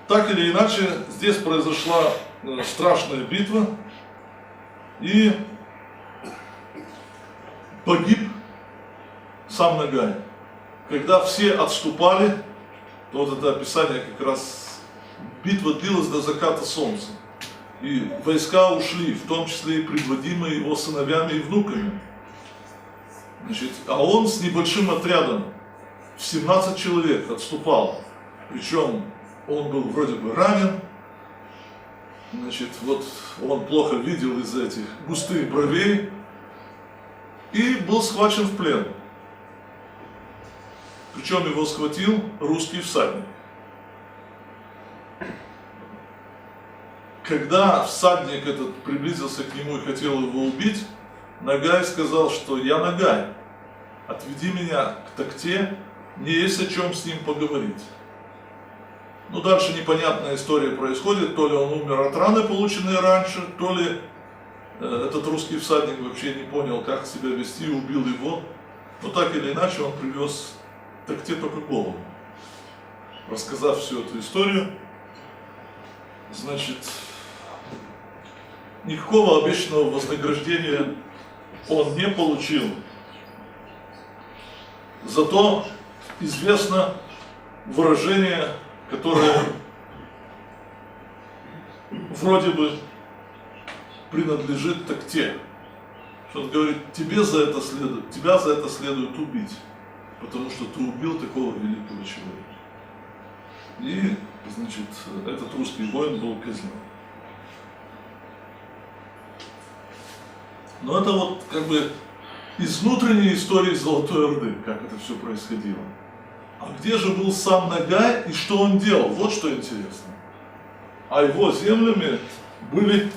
Так или иначе, здесь произошла страшная битва, и погиб сам Нагай. Когда все отступали, то вот это описание как раз, битва длилась до заката солнца. И войска ушли, в том числе и предводимые его сыновьями и внуками. Значит, а он с небольшим отрядом, в 17 человек, отступал. Причем он был вроде бы ранен. Значит, вот он плохо видел из-за этих густых бровей. И был схвачен в плен. Причем его схватил русский всадник. Когда всадник этот приблизился к нему и хотел его убить, Нагай сказал, что я Нагай, отведи меня к Токте, мне есть о чем с ним поговорить. Ну, дальше непонятная история происходит, то ли он умер от раны, полученной раньше, то ли этот русский всадник вообще не понял, как себя вести, и убил его. Но так или иначе он привез Токте только голову. Рассказав всю эту историю, значит, никакого обещанного вознаграждения он не получил. Зато известно выражение, которое вроде бы принадлежит Токте. Что он говорит, тебя за это следует убить, потому что ты убил такого великого человека. И, значит, этот русский воин был казнен. Но это вот как бы из внутренней истории Золотой Орды, как это все происходило. А где же был сам Нагай и что он делал? Вот что интересно. А его землями были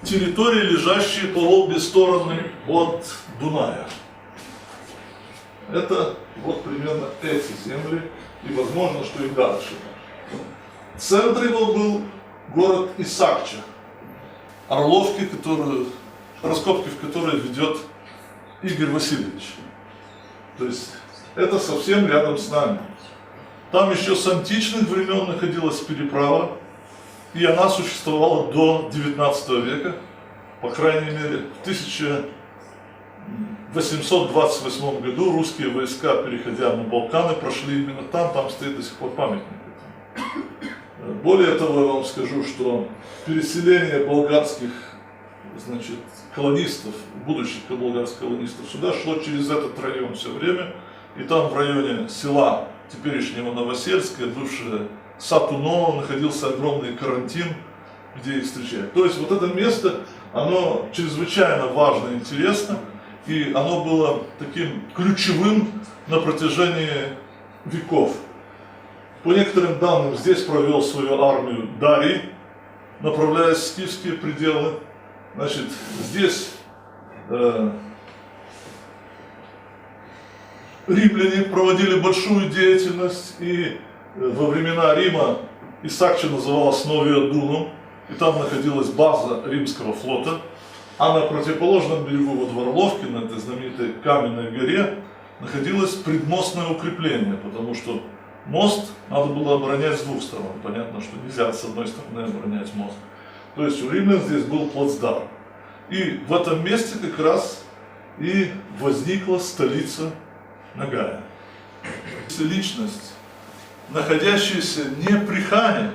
территории, лежащие по обе стороны от Дуная. Это вот примерно эти земли, и возможно, что и дальше. В центре его был город Исакча, Орловки, раскопки в которые ведет Игорь Васильевич. То есть это совсем рядом с нами. Там еще с античных времен находилась переправа, и она существовала до 19 века, по крайней мере, в 1828 году русские войска, переходя на Балканы, прошли именно там стоит до сих пор памятник. Более того, я вам скажу, что переселение болгарских, значит, колонистов, будущих болгарских колонистов сюда шло через этот район все время, и там в районе села теперешнего Новосельское, бывшее Сатуно, находился огромный карантин, где их встречают. То есть вот это место, оно чрезвычайно важно и интересно, и оно было таким ключевым на протяжении веков. По некоторым данным, здесь провел свою армию Дарий, направляясь в скифские пределы. Значит, здесь римляне проводили большую деятельность, и во времена Рима Исакча называлась Новия Дунум, и там находилась база римского флота. А на противоположном берегу, вот в Орловке, на этой знаменитой каменной горе, находилось предмостное укрепление, потому что мост надо было оборонять с двух сторон. Понятно, что нельзя с одной стороны оборонять мост. То есть у римлян здесь был плацдарм. И в этом месте как раз и возникла столица Нагая. Личность, находящаяся не при хане,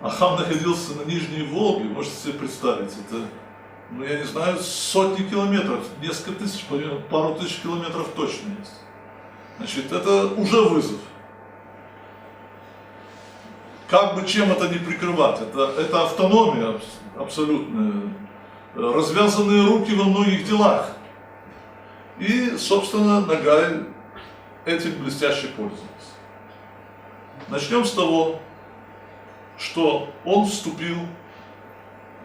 а хан находился на Нижней Волге, можете себе представить, это, ну я не знаю, сотни километров, несколько тысяч, пару тысяч километров точно есть. Значит, это уже вызов. Как бы чем это не прикрывать, это автономия абсолютная, развязанные руки во многих делах. И, собственно, Ногай этим блестяще пользовался. Начнем с того, что он вступил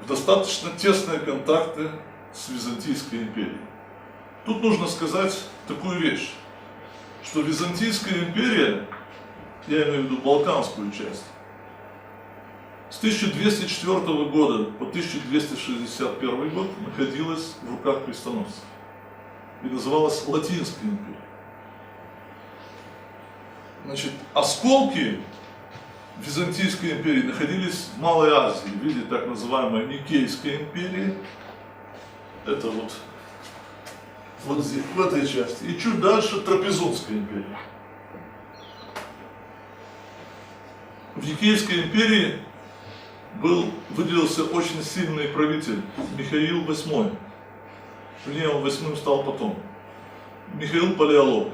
в достаточно тесные контакты с Византийской империей. Тут нужно сказать такую вещь, что Византийская империя, я имею в виду Балканскую часть, с 1204 года по 1261 год находилась в руках крестоносцев и называлась Латинской империей. Значит, осколки Византийской империи находились в Малой Азии в виде так называемой Никейской империи. Это вот здесь, в этой части. И чуть дальше Трапезунская империя. В Никейской империи выделился очень сильный правитель Михаил VIII. Вернее, он восьмым стал потом. Михаил Палеолог.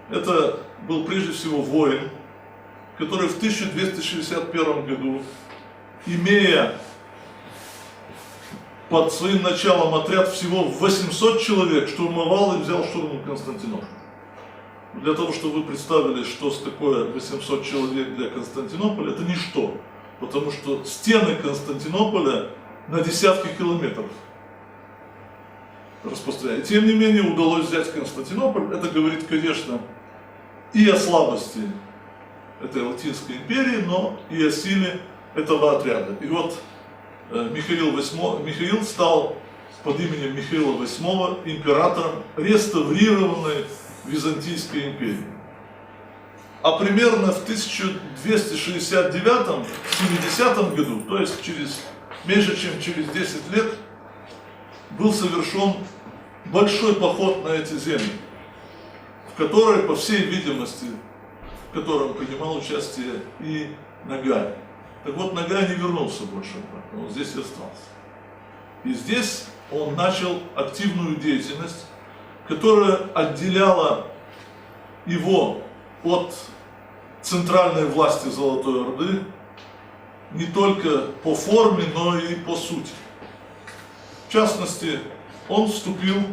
Это был прежде всего воин, который в 1261 году, имея под своим началом отряд всего 800 человек, штурмовал и взял штурмом Константинополь. Для того, чтобы вы представили, что такое 800 человек для Константинополя, это ничто. Потому что стены Константинополя на десятки километров распространяют. Тем не менее, удалось взять Константинополь. Это говорит, конечно, и о слабости этой Латинской империи, но и о силе этого отряда. И вот Михаил стал под именем Михаила VIII императором реставрированной Византийской империи. А примерно в 1269-70 году, то есть меньше чем через 10 лет, был совершен большой поход на эти земли, в который, по всей видимости, в котором принимал участие и Ногай. Так вот, Ногай не вернулся больше, он здесь и остался. И здесь он начал активную деятельность, которая отделяла его от центральной власти Золотой Орды не только по форме, но и по сути. В частности, он вступил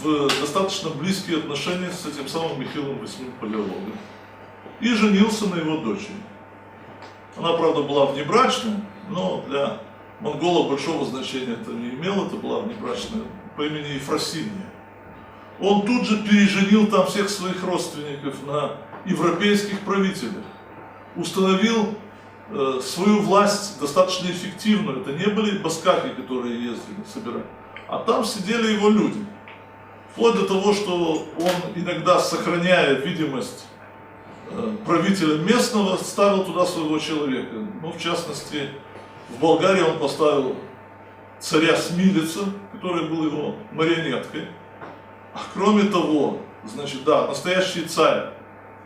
в достаточно близкие отношения с этим самым Михаилом VIII Палеологом и женился на его дочери. Она, правда, была внебрачная, но для монголов большого значения это не имело, это была внебрачная по имени Ефросинья. Он тут же переженил там всех своих родственников на европейских правителях, установил свою власть достаточно эффективную. Это не были баскаки, которые ездили собирать, а там сидели его люди. Вплоть до того, что он иногда, сохраняя видимость правителя местного, ставил туда своего человека. Ну, в частности, в Болгарии он поставил царя Смилица, который был его марионеткой. А кроме того, значит, да, настоящий царь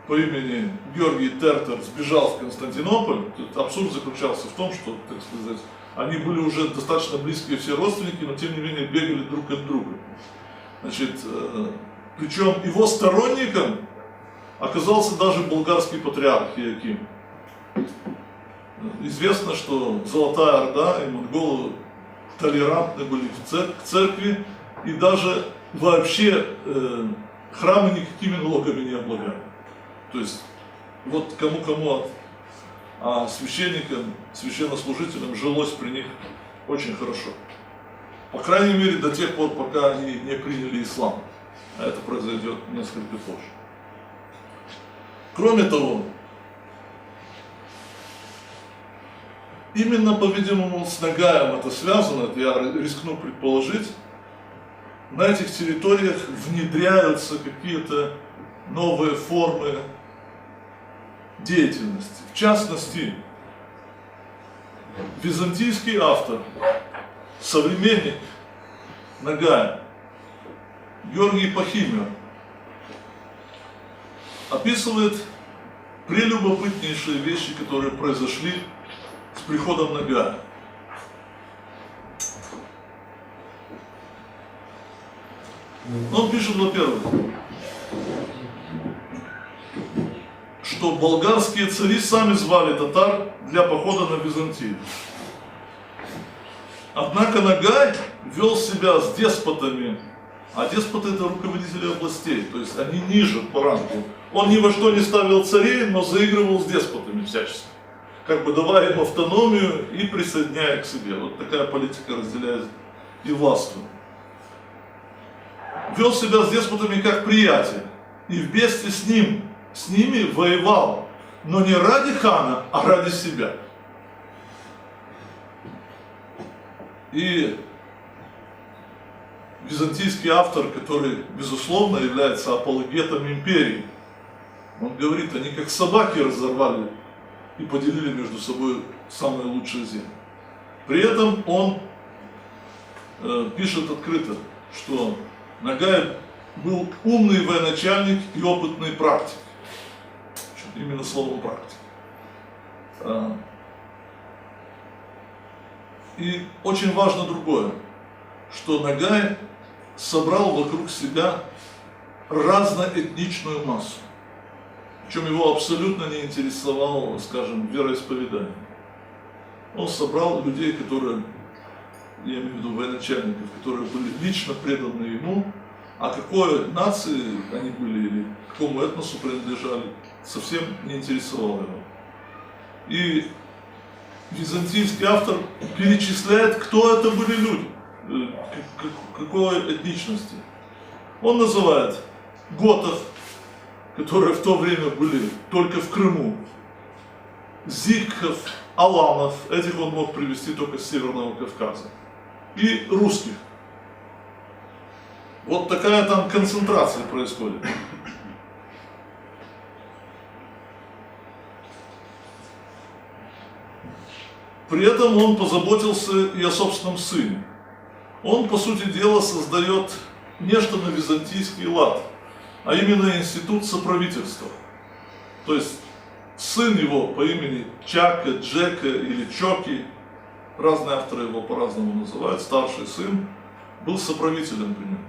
по имени Георгий Тертер сбежал в Константинополь. Тут абсурд заключался в том, что, так сказать, они были уже достаточно близкие все родственники, но тем не менее бегали друг от друга. Значит, причем его сторонником оказался даже болгарский патриарх Иоаким. Известно, что Золотая Орда и монголы толерантны были к церкви и даже вообще храмы никакими налогами не облагали. То есть вот кому-кому, а священникам, священнослужителям жилось при них очень хорошо. По крайней мере, до тех пор, пока они не приняли ислам. А это произойдет несколько позже. Кроме того, именно, по-видимому, с Ногаем это связано, это я рискну предположить, на этих территориях внедряются какие-то новые формы деятельности. В частности, византийский автор, современник Ногая, Георгий Пахимио, описывает прелюбопытнейшие вещи, которые произошли с приходом Ногая. Он пишет, во-первых, что болгарские цари сами звали татар для похода на Византию. Однако Ногай вел себя с деспотами А деспоты — это руководители областей, то есть они ниже по рангу. Он ни во что не ставил царей, но заигрывал с деспотами всячески, как бы давая им автономию и присоединяя к себе. Вот такая политика разделяет и властвует. Вел себя с деспотами как приятель, и вместе с ними воевал, но не ради хана, а ради себя. И византийский автор, который, безусловно, является апологетом империи, он говорит, они как собаки разорвали и поделили между собой самые лучшие земли. При этом он пишет открыто, что Нагай был умный военачальник и опытный практик. Именно слово практик. И очень важно другое, что Нагай собрал вокруг себя разноэтничную массу. Причем его абсолютно не интересовало, скажем, вероисповедание. Он собрал людей, которые, я имею в виду военачальников, которые были лично преданы ему, а какой нации они были или к какому этносу принадлежали, совсем не интересовало его. И византийский автор перечисляет, кто это были люди, какой этничности. Он называет готов, которые в то время были только в Крыму, зикхов, аланов, этих он мог привезти только с Северного Кавказа, и русских. Вот такая там концентрация происходит. При этом он позаботился и о собственном сыне. Он, по сути дела, создает нечто на византийский лад, а именно институт соправительства. То есть сын его по имени Чака, Джека или Чоки, разные авторы его по-разному называют, старший сын, был соправителем при нем.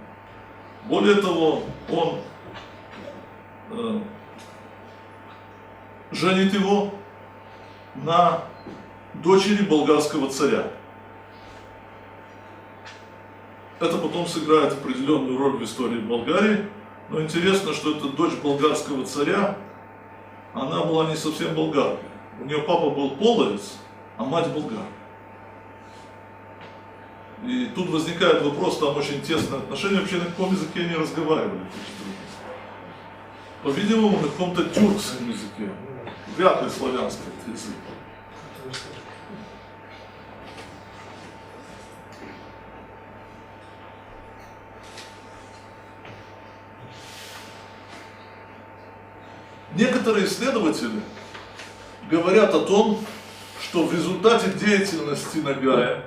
Более того, он женит его на дочери болгарского царя. Это потом сыграет определенную роль в истории Болгарии, но интересно, что эта дочь болгарского царя, она была не совсем болгаркой. У нее папа был половец, а мать болгар. И тут возникает вопрос, там очень тесные отношения, вообще на каком языке они разговаривали. По-видимому, на каком-то тюркском языке, вряд ли славянский язык. Некоторые исследователи говорят о том, что в результате деятельности Нагая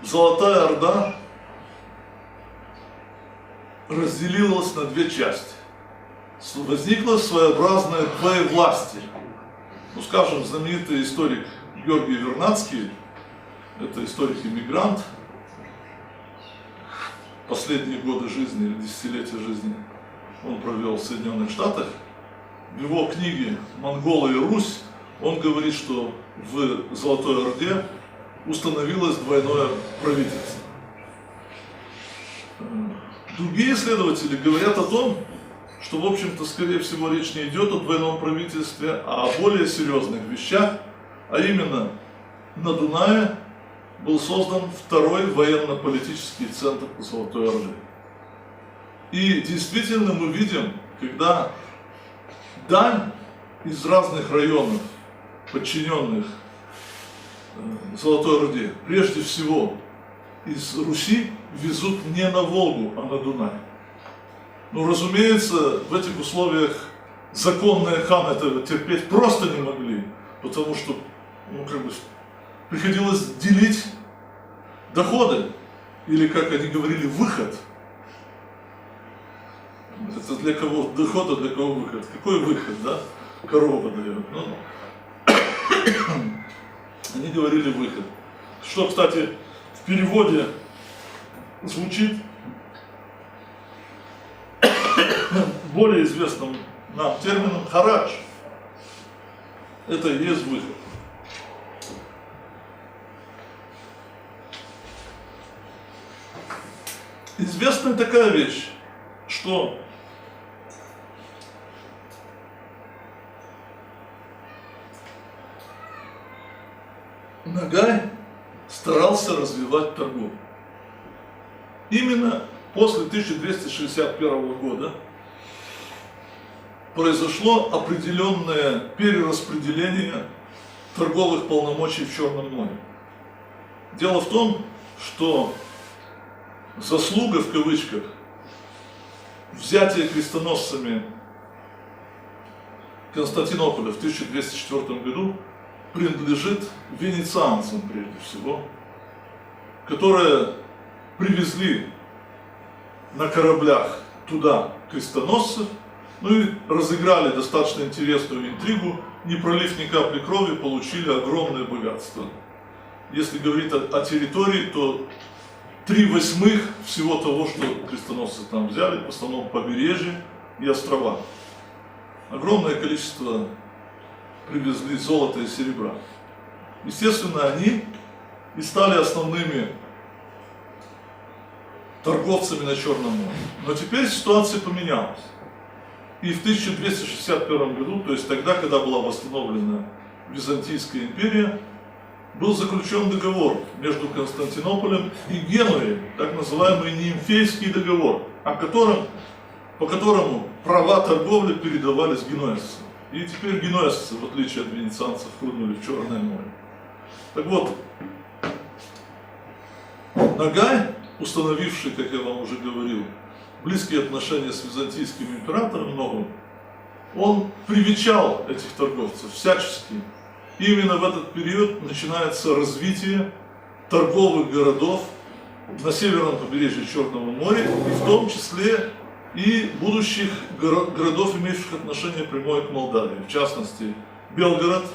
Золотая Орда разделилась на две части. Возникла своеобразная двоевластие. Ну, скажем, знаменитый историк Георгий Вернадский, это историк-иммигрант, последние годы жизни или десятилетия жизни он провел в Соединенных Штатах. В его книге «Монголы и Русь» он говорит, что в Золотой Орде установилось двойное правительство. Другие исследователи говорят о том, что, в общем-то, скорее всего, речь не идет о двойном правительстве, а о более серьезных вещах, а именно на Дунае был создан второй военно-политический центр Золотой Орды. И действительно мы видим, когда дань из разных районов, подчиненных Золотой Орде, прежде всего из Руси, везут не на Волгу, а на Дунай. Ну, разумеется, в этих условиях законные ханы этого терпеть просто не могли, потому что, приходилось делить доходы, или, как они говорили, выход. Это для кого доход, а для кого выход? Какой выход, да? Корова дает. Ну, они говорили выход. Что, кстати, в переводе звучит более известным нам термином харадж. Это и есть выход. известна такая вещь, что Нагай старался развивать торговлю. Именно после 1261 года произошло определенное перераспределение торговых полномочий в Черном море. Дело в том, что заслуга, в кавычках, взятия крестоносцами Константинополя в 1204 году принадлежит венецианцам прежде всего, которые привезли на кораблях туда крестоносцев, ну и разыграли достаточно интересную интригу, не пролив ни капли крови, получили огромное богатство. Если говорить о территории, то 3/8 всего того, что крестоносцы там взяли, в основном побережье и острова. Огромное количество привезли золота и серебра. Естественно, они и стали основными торговцами на Черном море. Но теперь ситуация поменялась. И в 1261 году, то есть тогда, когда была восстановлена Византийская империя, был заключен договор между Константинополем и Генуей, так называемый Нимфейский договор, по которому права торговли передавались генуэзцам. И теперь генуэзцы, в отличие от венецианцев, хлынули в Черное море. Так вот, Нагай, установивший, как я вам уже говорил, близкие отношения с византийским императором новым, он привечал этих торговцев всячески. И именно в этот период начинается развитие торговых городов на северном побережье Черного моря, и в том числе и будущих городов, имеющих отношение прямое к Молдавии. В частности, Белгород,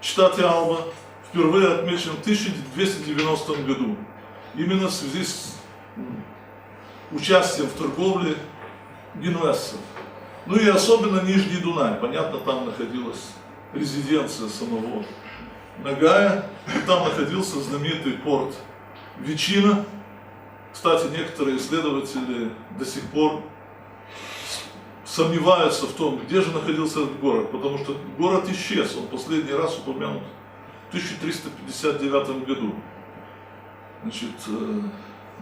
Чита-Алба, впервые отмечен в 1290 году. Именно в связи с участием в торговле генуэзцев. Ну и особенно Нижний Дунай. Понятно, там находилась резиденция самого Нагая. И там находился знаменитый порт Вечина. Кстати, некоторые исследователи до сих пор сомневаются в том, где же находился этот город, потому что город исчез. Он последний раз упомянут в 1359 году. Значит,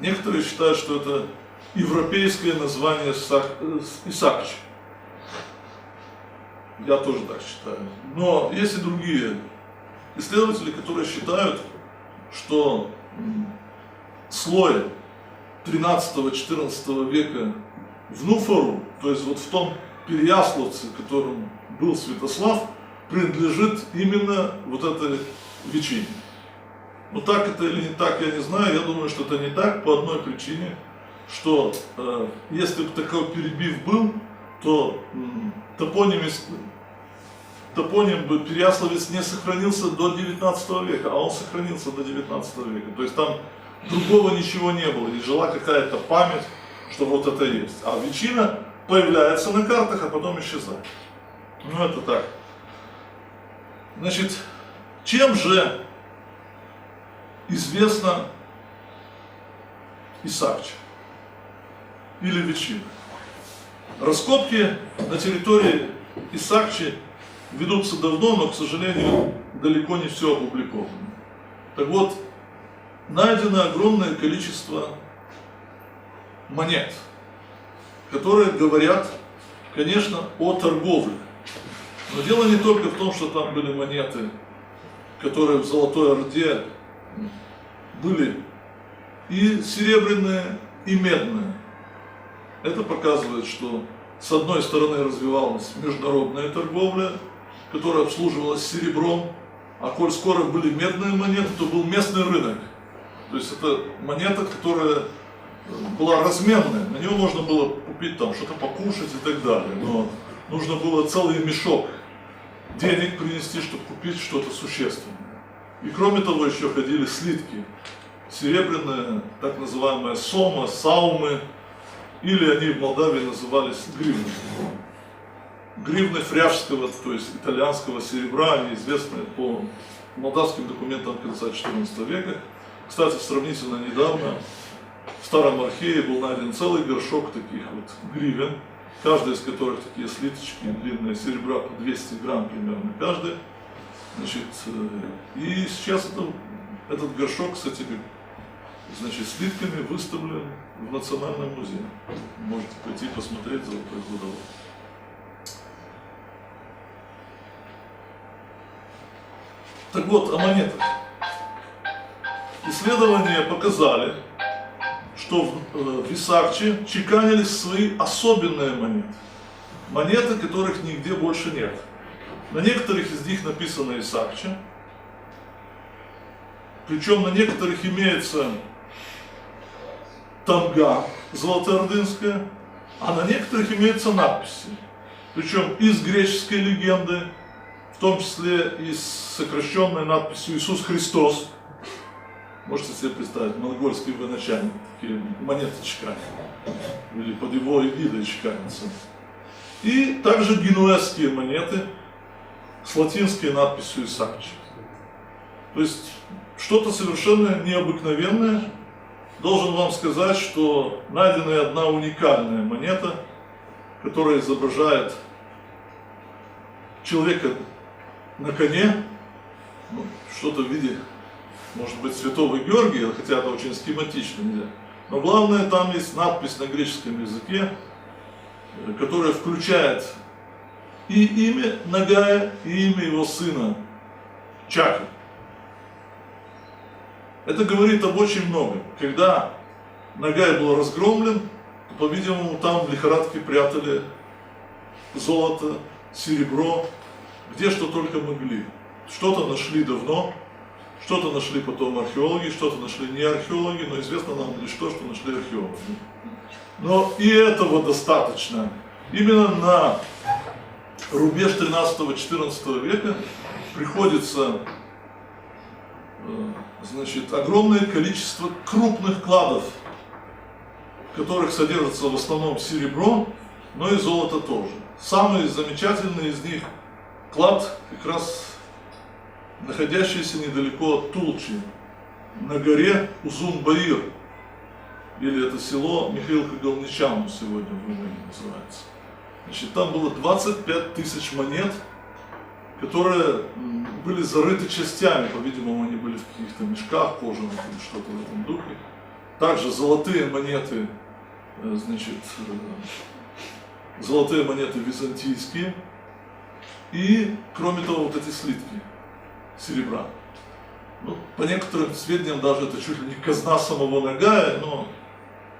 некоторые считают, что это европейское название Исакч. Я тоже так считаю. Но есть и другие исследователи, которые считают, что слой 13-14 века в Нуфору, то есть вот в том Переяславце, которым был Святослав, принадлежит именно вот этой Вечине. Но так это или не так, я не знаю. Я думаю, что это не так по одной причине, что если бы такой перебив был, то топоним бы Переяславец не сохранился до 19 века, а он сохранился до 19 века. То есть там другого ничего не было, и жила какая-то память, что вот это есть. А Вечина появляется на картах, а потом исчезает. Ну это так. Значит, чем же известна Исакча или Вечина? Раскопки на территории Исакчи ведутся давно, но, к сожалению, далеко не все опубликовано. Так вот, найдено огромное количество монет, которые говорят, конечно, о торговле. Но дело не только в том, что там были монеты, которые в Золотой Орде были и серебряные, и медные. Это показывает, что с одной стороны развивалась международная торговля, которая обслуживалась серебром, а коль скоро были медные монеты, то был местный рынок. То есть это монета, которая была разменная, на нее можно было купить там что-то покушать и так далее, но нужно было целый мешок денег принести, чтобы купить что-то существенное. И кроме того еще ходили слитки серебряные, так называемые сома, саумы, или они в Молдавии назывались гривны. Гривны фряжского, то есть итальянского серебра, они известны по молдавским документам конца XIV века. Кстати, сравнительно недавно В Старом Архее был найден целый горшок таких вот гривен, каждая из которых такие слиточки длинные, серебра по 200 грамм примерно каждая. Значит, и сейчас этот горшок с этими, значит, слитками выставлен в Национальном музее. Можете пойти посмотреть золотой кладовой. Так вот, о монетах. Исследования показали, что в Исаакче чеканились свои особенные монеты. Монеты, которых нигде больше нет. На некоторых из них написано Исаакче. Причем на некоторых имеется тамга золотоордынская, а на некоторых имеются надписи. Причем из греческой легенды, в том числе и с сокращенной надписью «Иисус Христос». Можете себе представить, монгольский военачальник, такие монеты чеканят, или под его эгидой чеканятся. И также генуэзские монеты с латинской надписью «Исаакче». То есть что-то совершенно необыкновенное. Должен вам сказать, что найдена одна уникальная монета, которая изображает человека на коне, что-то в виде, может быть, святого Георгия, хотя это очень схематично нельзя. Но главное, там есть надпись на греческом языке, которая включает и имя Нагая, и имя его сына Чаки. Это говорит об очень многом. Когда Нагай был разгромлен, то, по-видимому, там в лихорадке прятали золото, серебро, где что только могли. Что-то нашли давно, что-то нашли потом археологи, что-то нашли не археологи, но известно нам лишь то, что нашли археологи. Но и этого достаточно. Именно на рубеж 13-14 века приходится, значит, огромное количество крупных кладов, в которых содержится в основном серебро, но и золото тоже. Самый замечательный из них клад как раз находящийся недалеко от Тулчи, на горе Узун-Баир, или это село Михаил-Кагальничану сегодня в Румынии называется. Значит, там было 25 тысяч монет, которые были зарыты частями, по-видимому, они были в каких-то мешках кожаных или что-то в этом духе. Также золотые монеты, значит, золотые монеты византийские и, кроме того, вот эти слитки серебра. Ну, по некоторым сведениям, даже это чуть ли не казна самого Нагая, но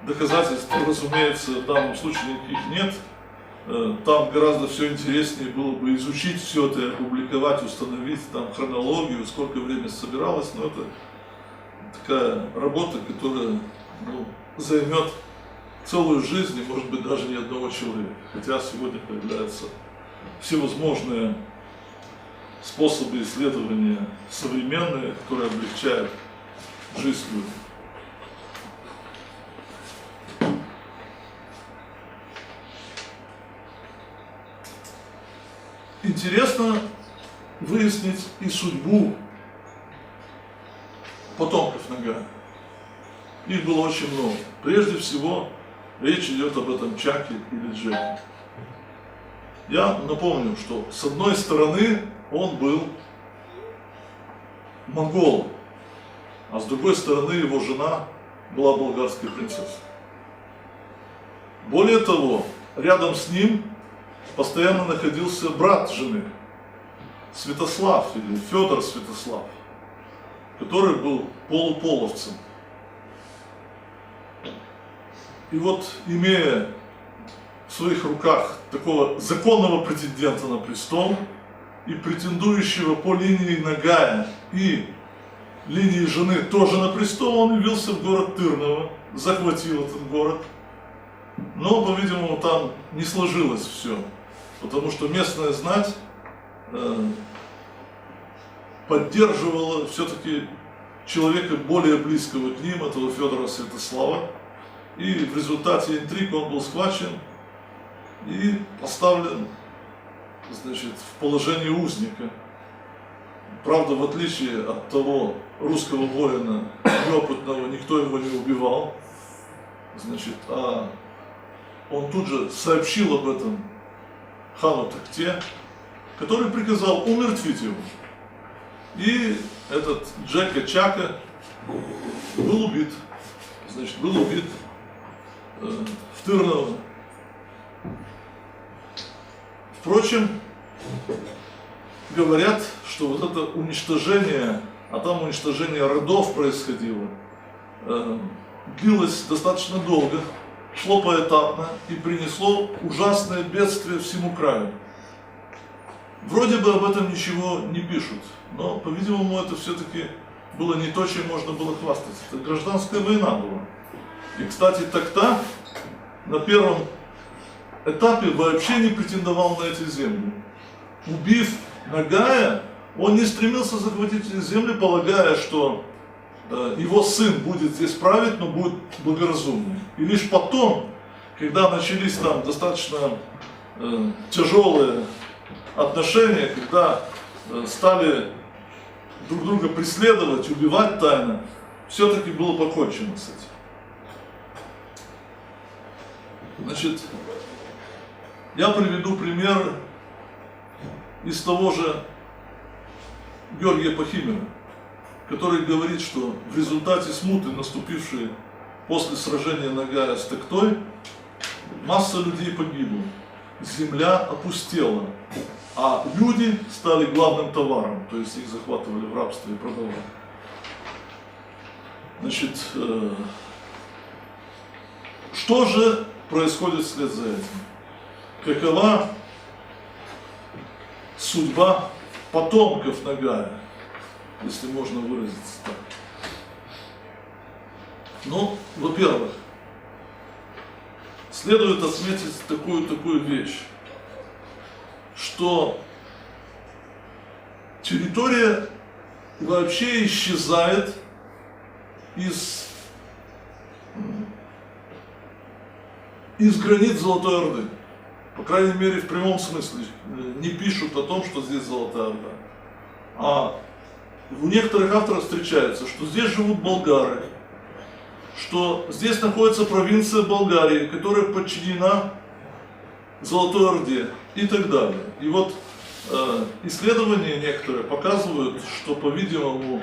доказательств, разумеется, в данном случае никаких нет. Там гораздо все интереснее было бы изучить все это, опубликовать, установить там хронологию, сколько времени собиралось, но это такая работа, которая займет целую жизнь и, может быть, даже ни одного человека. Хотя сегодня появляются всевозможные способы исследования современные, которые облегчают жизнь людям. Интересно выяснить и судьбу потомков Нагая. Их было очень много. Прежде всего, речь идет об этом Чаке или Джеке. Я напомню, что с одной стороны он был монголом, а с другой стороны его жена была болгарской принцессой. Более того, рядом с ним постоянно находился брат жены, Святослав или Федор Святослав, который был полуполовцем. И вот, имея в своих руках такого законного претендента на престол и претендующего по линии Нагая и линии жены тоже на престол, он явился в город Тырново, захватил этот город. Но, по-видимому, там не сложилось все, потому что местная знать поддерживала все-таки человека более близкого к ним, этого Федора Святослава. И в результате интриг он был схвачен и поставлен, значит, в положение узника. Правда, в отличие от того русского воина неопытного, никто его не убивал. значит, он тут же сообщил об этом хану Тахте, который приказал умертвить его. И этот Джека Чака был убит. Значит, был убит в Тырново. Впрочем, говорят, что вот это уничтожение, а там уничтожение родов происходило, длилось достаточно долго, шло поэтапно и принесло ужасное бедствие всему краю. Вроде бы об этом ничего не пишут, но, по-видимому, это все-таки было не то, чем можно было хвастаться. Это гражданская война была. И, кстати, Тахта на первом этапе вообще не претендовал на эти земли. Убив Нагая, он не стремился захватить эти земли, полагая, что его сын будет здесь править, но будет благоразумный. И лишь потом, когда начались там достаточно тяжелые отношения, когда стали друг друга преследовать, убивать тайно, все-таки было покончено с этим. Значит, я приведу пример из того же Георгия Пахимера, который говорит, что в результате смуты, наступившей после сражения Нагая с Тахтой, масса людей погибла, земля опустела, а люди стали главным товаром, то есть их захватывали в рабство и продавали. Значит, что же происходит вслед за этим? Какова судьба потомков Нагая, если можно выразиться так? Ну, во-первых, следует отметить такую вещь, что территория вообще исчезает из границ Золотой Орды. По крайней мере, в прямом смысле. Не пишут о том, что здесь Золотая Орда. А у некоторых авторов встречается, что здесь живут болгары, что здесь находится провинция Болгарии, которая подчинена Золотой Орде и так далее. И вот исследования некоторые показывают, что, по-видимому,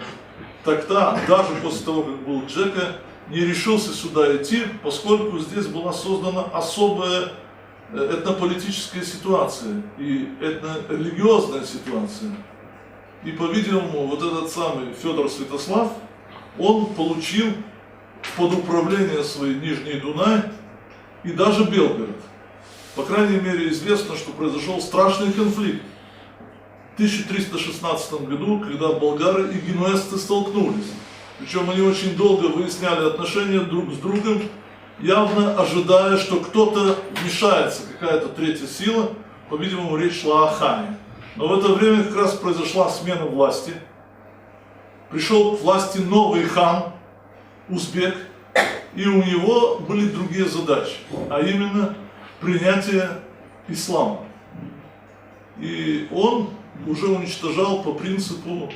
Тахта, даже после того, как был Джека, не решился сюда идти, поскольку здесь была создана особая этнополитическая ситуация и этнорелигиозная ситуация. И, по-видимому, вот этот самый Федор Святослав, он получил под управление свой Нижний Дунай и даже Белгород. По крайней мере, известно, что произошел страшный конфликт в 1316 году, когда болгары и генуэзцы столкнулись. Причем они очень долго выясняли отношения друг с другом, явно ожидая, что кто-то вмешается, какая-то третья сила. По-видимому, речь шла о хане. Но в это время как раз произошла смена власти. Пришел к власти новый хан, узбек, и у него были другие задачи, а именно принятие ислама. И он уже уничтожал по принципу: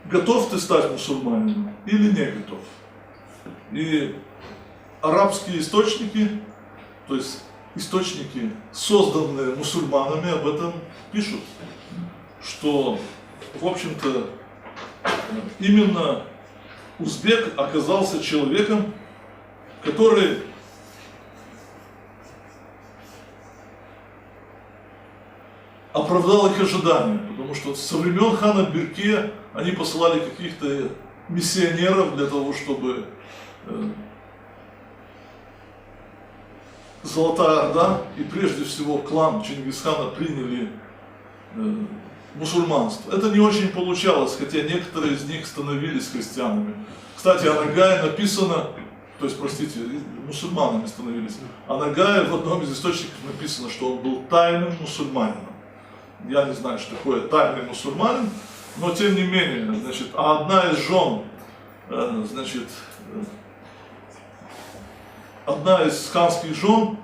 готов ты стать мусульманином или не готов. И арабские источники, то есть источники, созданные мусульманами, об этом пишут, что, в общем-то, именно узбек оказался человеком, который оправдал их ожидания, потому что со времен хана Берке они посылали каких-то миссионеров для того, чтобы Золотая Орда и прежде всего клан Чингисхана приняли мусульманство. Это не очень получалось, хотя некоторые из них становились христианами. Кстати, о Нагае написано, то есть, простите, мусульманами становились. О Нагае в одном из источников написано, что он был тайным мусульманином. Я не знаю, что такое тайный мусульманин, но тем не менее, значит, а одна из жен, значит, одна из ханских жен,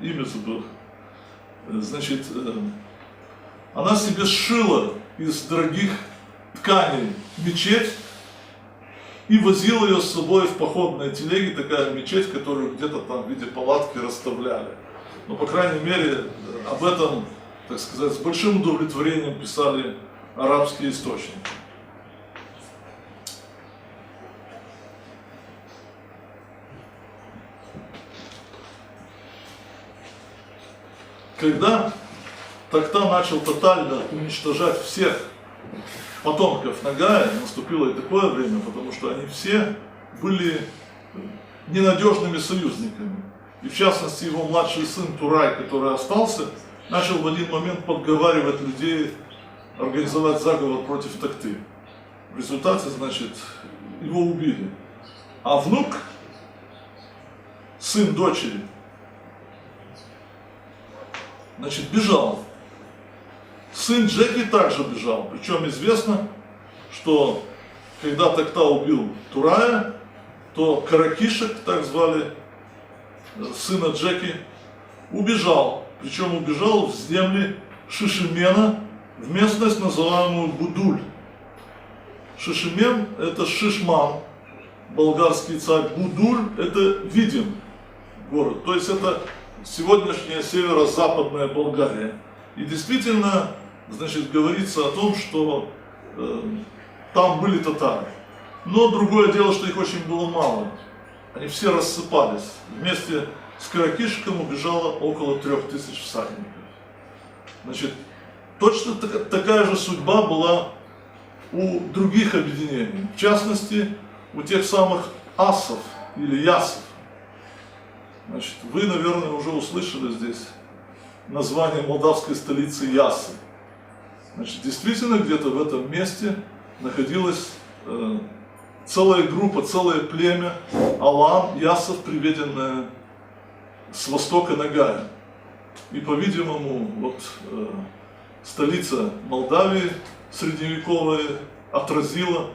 имя забыл, значит, она себе сшила из дорогих тканей мечеть и возил ее с собой в походной телеге, такая мечеть, которую где-то там в виде палатки расставляли. Но, по крайней мере, об этом, так сказать, с большим удовлетворением писали арабские источники. Когда Токта начал тотально уничтожать всех потомков Нагая, наступило и такое время, потому что они все были ненадежными союзниками. И в частности его младший сын Турай, который остался, начал в один момент подговаривать людей организовать заговор против Токты. В результате, значит, его убили. А внук, сын дочери, значит, бежал. Сын Джеки также бежал. Причем известно, что когда Токта убил Турая, то Каракишек, так звали сына Джеки, убежал. Причем убежал в земли Шишимена, в местность, называемую Будуль. Шишимен – это Шишман, болгарский царь. Будуль – это Видин город. То есть это сегодняшняя северо-западная Болгария. И действительно, значит, говорится о том, что там были татары. Но другое дело, что их очень было мало. Они все рассыпались. Вместе с Каракишиком убежало около 3000 всадников. Значит, точно такая же судьба была у других объединений. В частности, у тех самых асов или ясов. Значит, вы, наверное, уже услышали здесь название молдавской столицы Ясы. Значит, действительно, где-то в этом месте находилась целая группа, целое племя алан, ясов, приведенное с востока Нагая. И, по-видимому, вот столица Молдавии средневековая отразила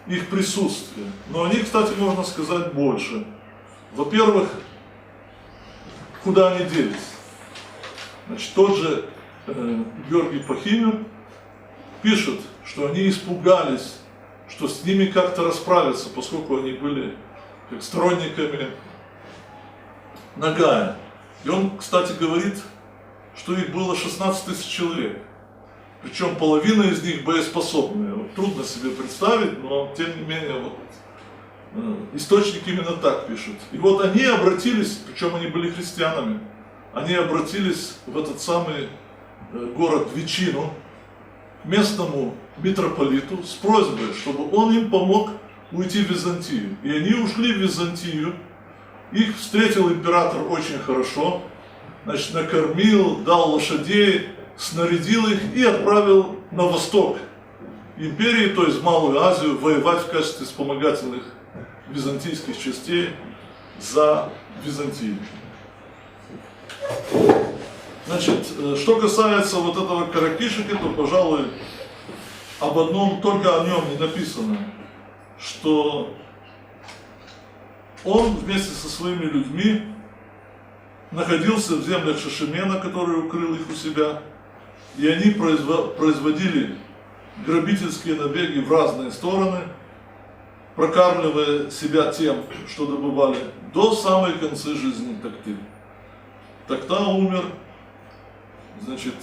их присутствие. Но они, кстати, можно сказать больше. Во-первых, куда они делись? Значит, тот же Георгий Пахимер пишет, что они испугались, что с ними как-то расправятся, поскольку они были как сторонниками Нагая. И он, кстати, говорит, что их было 16 000 человек. Причем половина из них боеспособные. Вот трудно себе представить, но тем не менее вот, источник именно так пишет. И вот они обратились, причем они были христианами, они обратились в этот самый город Вечину, к местному митрополиту с просьбой, чтобы он им помог уйти в Византию. И они ушли в Византию. Их встретил император очень хорошо, значит, накормил, дал лошадей, снарядил их и отправил на восток империи, то есть в Малую Азию, воевать в качестве вспомогательных византийских частей за Византию. Значит, что касается вот этого Каракишика, то, пожалуй, об одном, только о нем не написано, что он вместе со своими людьми находился в землях Шишимена, который укрыл их у себя, и они производили грабительские набеги в разные стороны, прокармливая себя тем, что добывали, до самой конца жизни Токты. Токта умер, значит,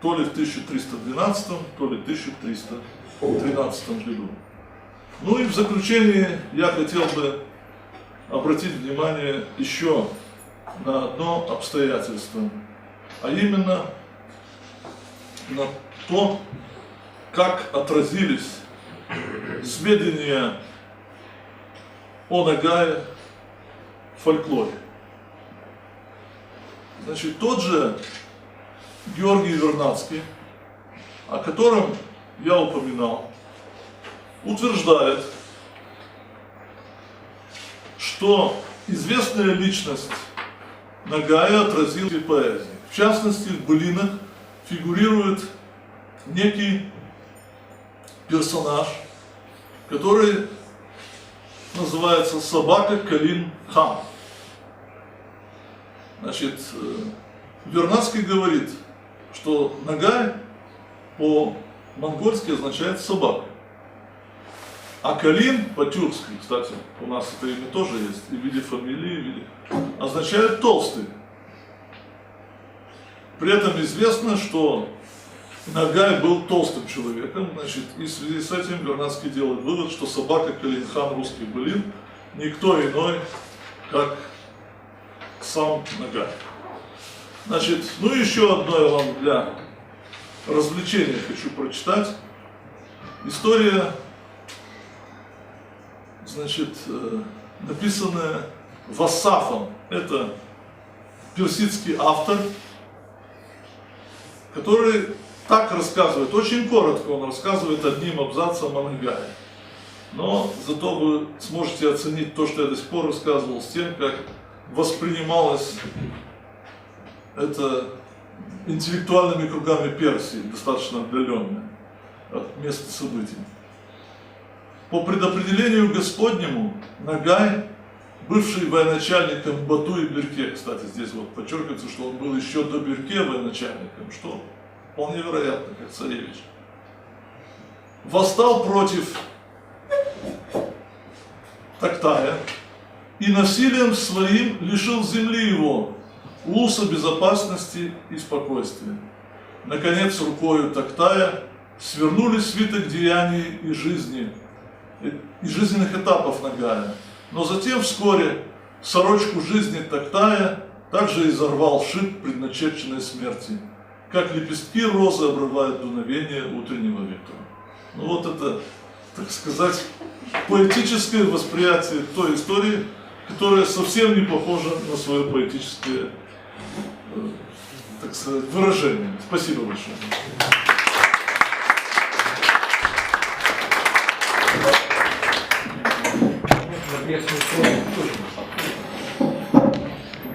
то ли в 1312, то ли в 1313 году. Ну и в заключение я хотел бы обратить внимание еще на одно обстоятельство, а именно на то, как отразились сведения о Нагае в фольклоре. Значит, тот же Георгий Вернадский, о котором я упоминал, утверждает, что известная личность Нагая отразила в поэзии. В частности, в былинах фигурирует некий персонаж, который называется собака Калин Хан. Значит, Вернадский говорит, что Нагай по-монгольски означает собака. А Калин по-тюркски, кстати, у нас это имя тоже есть, и в виде фамилии, и в виде, означает толстый. При этом известно, что Нагай был толстым человеком, значит, и в связи с этим Вернадский делает вывод, что собака Калин-хан, русский былин, никто иной, как сам Нагай. Значит, ну и еще одно я вам для развлечения хочу прочитать. История, значит, написанная Вассафом. Это персидский автор, который так рассказывает, очень коротко он рассказывает одним абзацем о Нагае. Но зато вы сможете оценить то, что я до сих пор рассказывал, с тем, как воспринималось это интеллектуальными кругами Персии, достаточно отдаленное от места событий. По предопределению Господнему Нагай, бывший военачальником Бату и Берке, кстати, здесь вот подчеркивается, что он был еще до Берке военачальником, что вполне вероятно, как царевич, восстал против Тактая и насилием своим лишил земли его, Улуса безопасности и спокойствия. Наконец, рукою Тактая свернули свиток деяний и жизни, и жизненных этапов Нагая. Но затем вскоре сорочку жизни Тактая также изорвал шип предначерченной смерти, как лепестки розы обрывают дуновение утреннего ветра. Ну вот это, так сказать, поэтическое восприятие той истории, которая совсем не похожа на свое поэтическое, так сказать, выражение. Спасибо большое.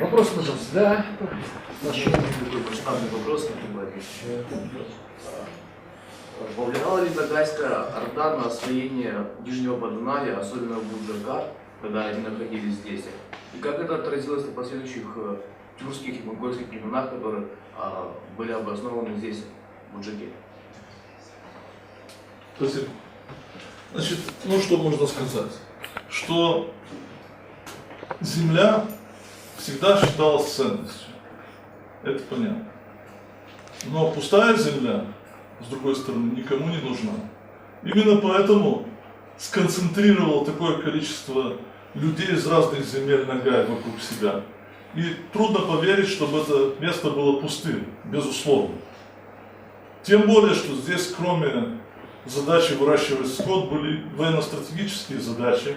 Вопрос, пожалуйста, да? Такой масштабный вопрос. Повлияла ли Нагайская Орда на освоение Нижнего Подунайя, особенно Буджака, когда они находились здесь? И как это отразилось на последующих тюркских и монгольских племенах, которые были обоснованы здесь, в Буджаке? Спасибо. Значит, ну что можно сказать? Что земля всегда считалась ценностью. Это понятно. Но пустая земля, с другой стороны, никому не нужна. Именно поэтому сконцентрировал такое количество людей из разных земель Нагай вокруг себя. И трудно поверить, чтобы это место было пустым, безусловно. Тем более, что здесь, кроме задачи выращивать скот, были военно-стратегические задачи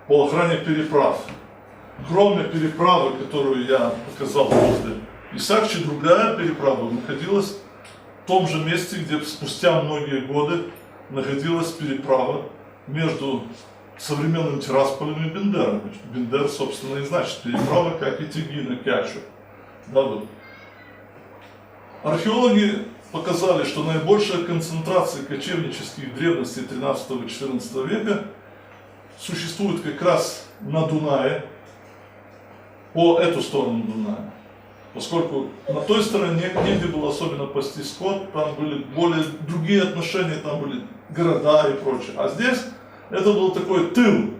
по охране переправ. Кроме переправы, которую я показал после Исакчи, другая переправа находилась в том же месте, где спустя многие годы находилась переправа между современным Тирасполем и Бендером. Бендер, собственно, и значит переправа, как и Тегина, Кячу. Да, вот. Археологи показали, что наибольшая концентрация кочевнических древностей 13-14 века существует как раз на Дунае, по эту сторону Дуная. Поскольку на той стороне негде было особенно пасти скот, там были более другие отношения, там были города и прочее. А здесь это был такой тыл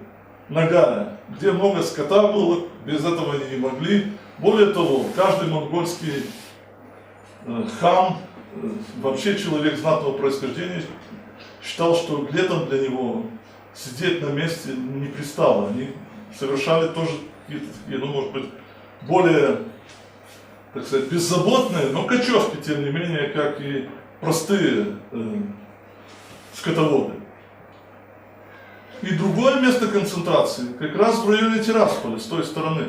Нагая, где много скота было, без этого они не могли. Более того, каждый монгольский хан, вообще человек знатного происхождения, считал, что летом для него сидеть на месте не пристало. Они совершали тоже какие-то такие, ну, может быть, более, так сказать, беззаботные, но кочевки, тем не менее, как и простые скотоводы. И другое место концентрации как раз в районе Тирасполя, с той стороны.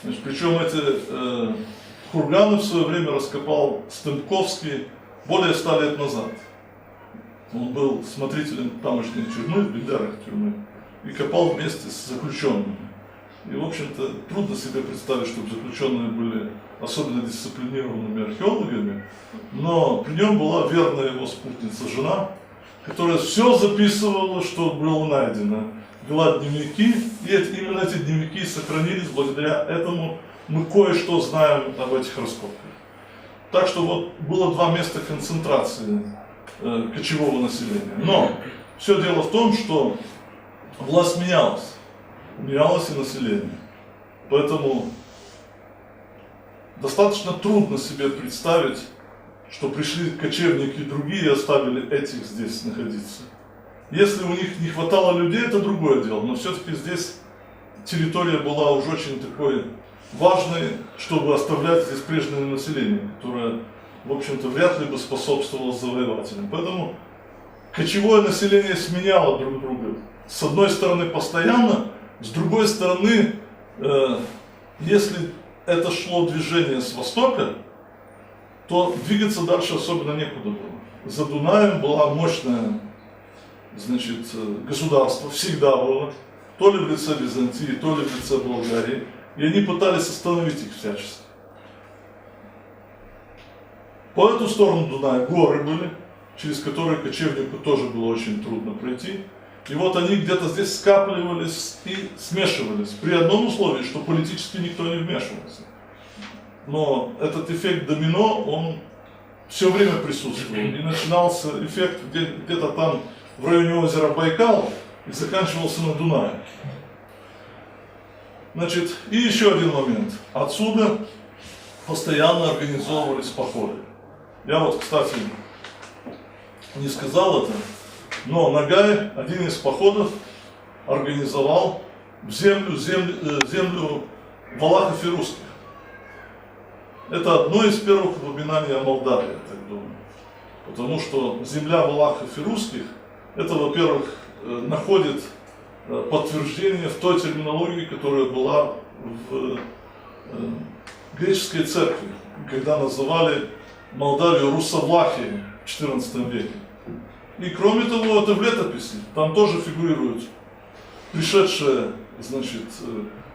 Значит, причем эти курганы в свое время раскопал Стемпковский более 100 лет назад. Он был смотрителем тамошней тюрьмы, в Бендерах тюрьмы, и копал вместе с заключенными. И, в общем-то, трудно себе представить, чтобы заключенные были особенно дисциплинированными археологами, но при нем была верная его спутница, жена, которая все записывала, что было найдено. Вела дневники, и именно эти дневники сохранились, благодаря этому мы кое-что знаем об этих раскопках. Так что вот было два места концентрации кочевого населения. Но все дело в том, что власть менялась. Менялось и население. Поэтому достаточно трудно себе представить, что пришли кочевники другие и оставили этих здесь находиться. Если у них не хватало людей, это другое дело. Но все-таки здесь территория была уже очень такой важной, чтобы оставлять здесь прежнее население, которое, в общем-то, вряд ли бы способствовало завоевателям. Поэтому кочевое население сменяло друг друга. С одной стороны постоянно, с другой стороны, если это шло движение с востока, то двигаться дальше особенно некуда было. За Дунаем была мощная, значит, государство, всегда было, то ли в лице Византии, то ли в лице Болгарии, и они пытались остановить их всячески. По эту сторону Дуная горы были, через которые кочевнику тоже было очень трудно пройти. И вот они где-то здесь скапливались и смешивались, при одном условии, что политически никто не вмешивался. Но этот эффект домино, он все время присутствовал. И начинался эффект где-то там в районе озера Байкал и заканчивался на Дунае. Значит, и еще один момент. Отсюда постоянно организовывались походы. Я вот, кстати, не сказал это, но Ногай один из походов организовал в землю валахов и русских. Это одно из первых упоминаний о Молдавии, я так думаю. Потому что земля валахов и русских, это, во-первых, находит подтверждение в той терминологии, которая была в греческой церкви, когда называли Молдавию Руссовлахией в XIV веке. И кроме того, это в летописи, там тоже фигурирует пришедшее, значит,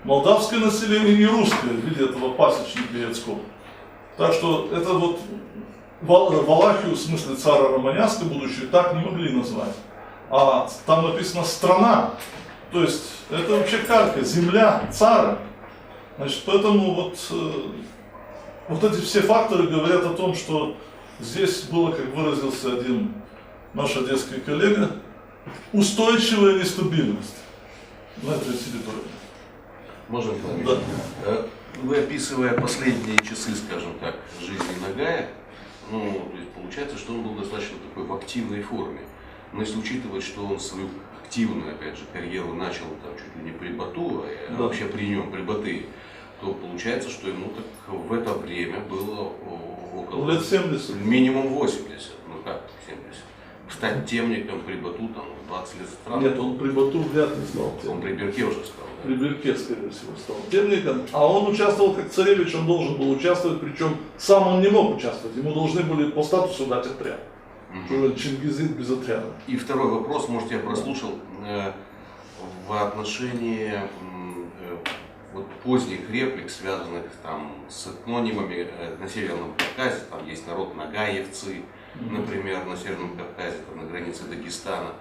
молдавское население и русское в виде этого пасечника Яцкого. Так что это вот Валахию, в смысле цара Романяска, будущую, так не могли назвать. А там написано страна, то есть это вообще калька, земля, цара. Значит, поэтому вот эти все факторы говорят о том, что здесь было, как выразился один наш одесский коллега, устойчивая нестабильность на этой территории. Можем говорить? Да. Вы, описывая последние часы, скажем так, жизни Ногая, ну, то есть получается, что он был достаточно такой в активной форме. Но если учитывать, что он свою активную, опять же, карьеру начал там чуть ли не при Бату, а Да. вообще при нем, при Батыя, то получается, что ему так в это время было около Лет 70. минимум 80, ну как 70. Стать темником при Бату там 20 лет странно. Нет, он при Бату вряд ли стал Он темником. при Берке уже стал. Да? При Берке, скорее всего, стал темником. А он участвовал как царевич, он должен был участвовать, причем сам он не мог участвовать. Ему должны были по статусу дать отряд. Что Чингизид без отряда. И второй вопрос, может, я прослушал, в отношении вот поздних реплик, связанных там с этнонимами на Северном Кавказе, там есть народ нагаевцы, например, на Северном Кавказе, там, на границе Дагестана,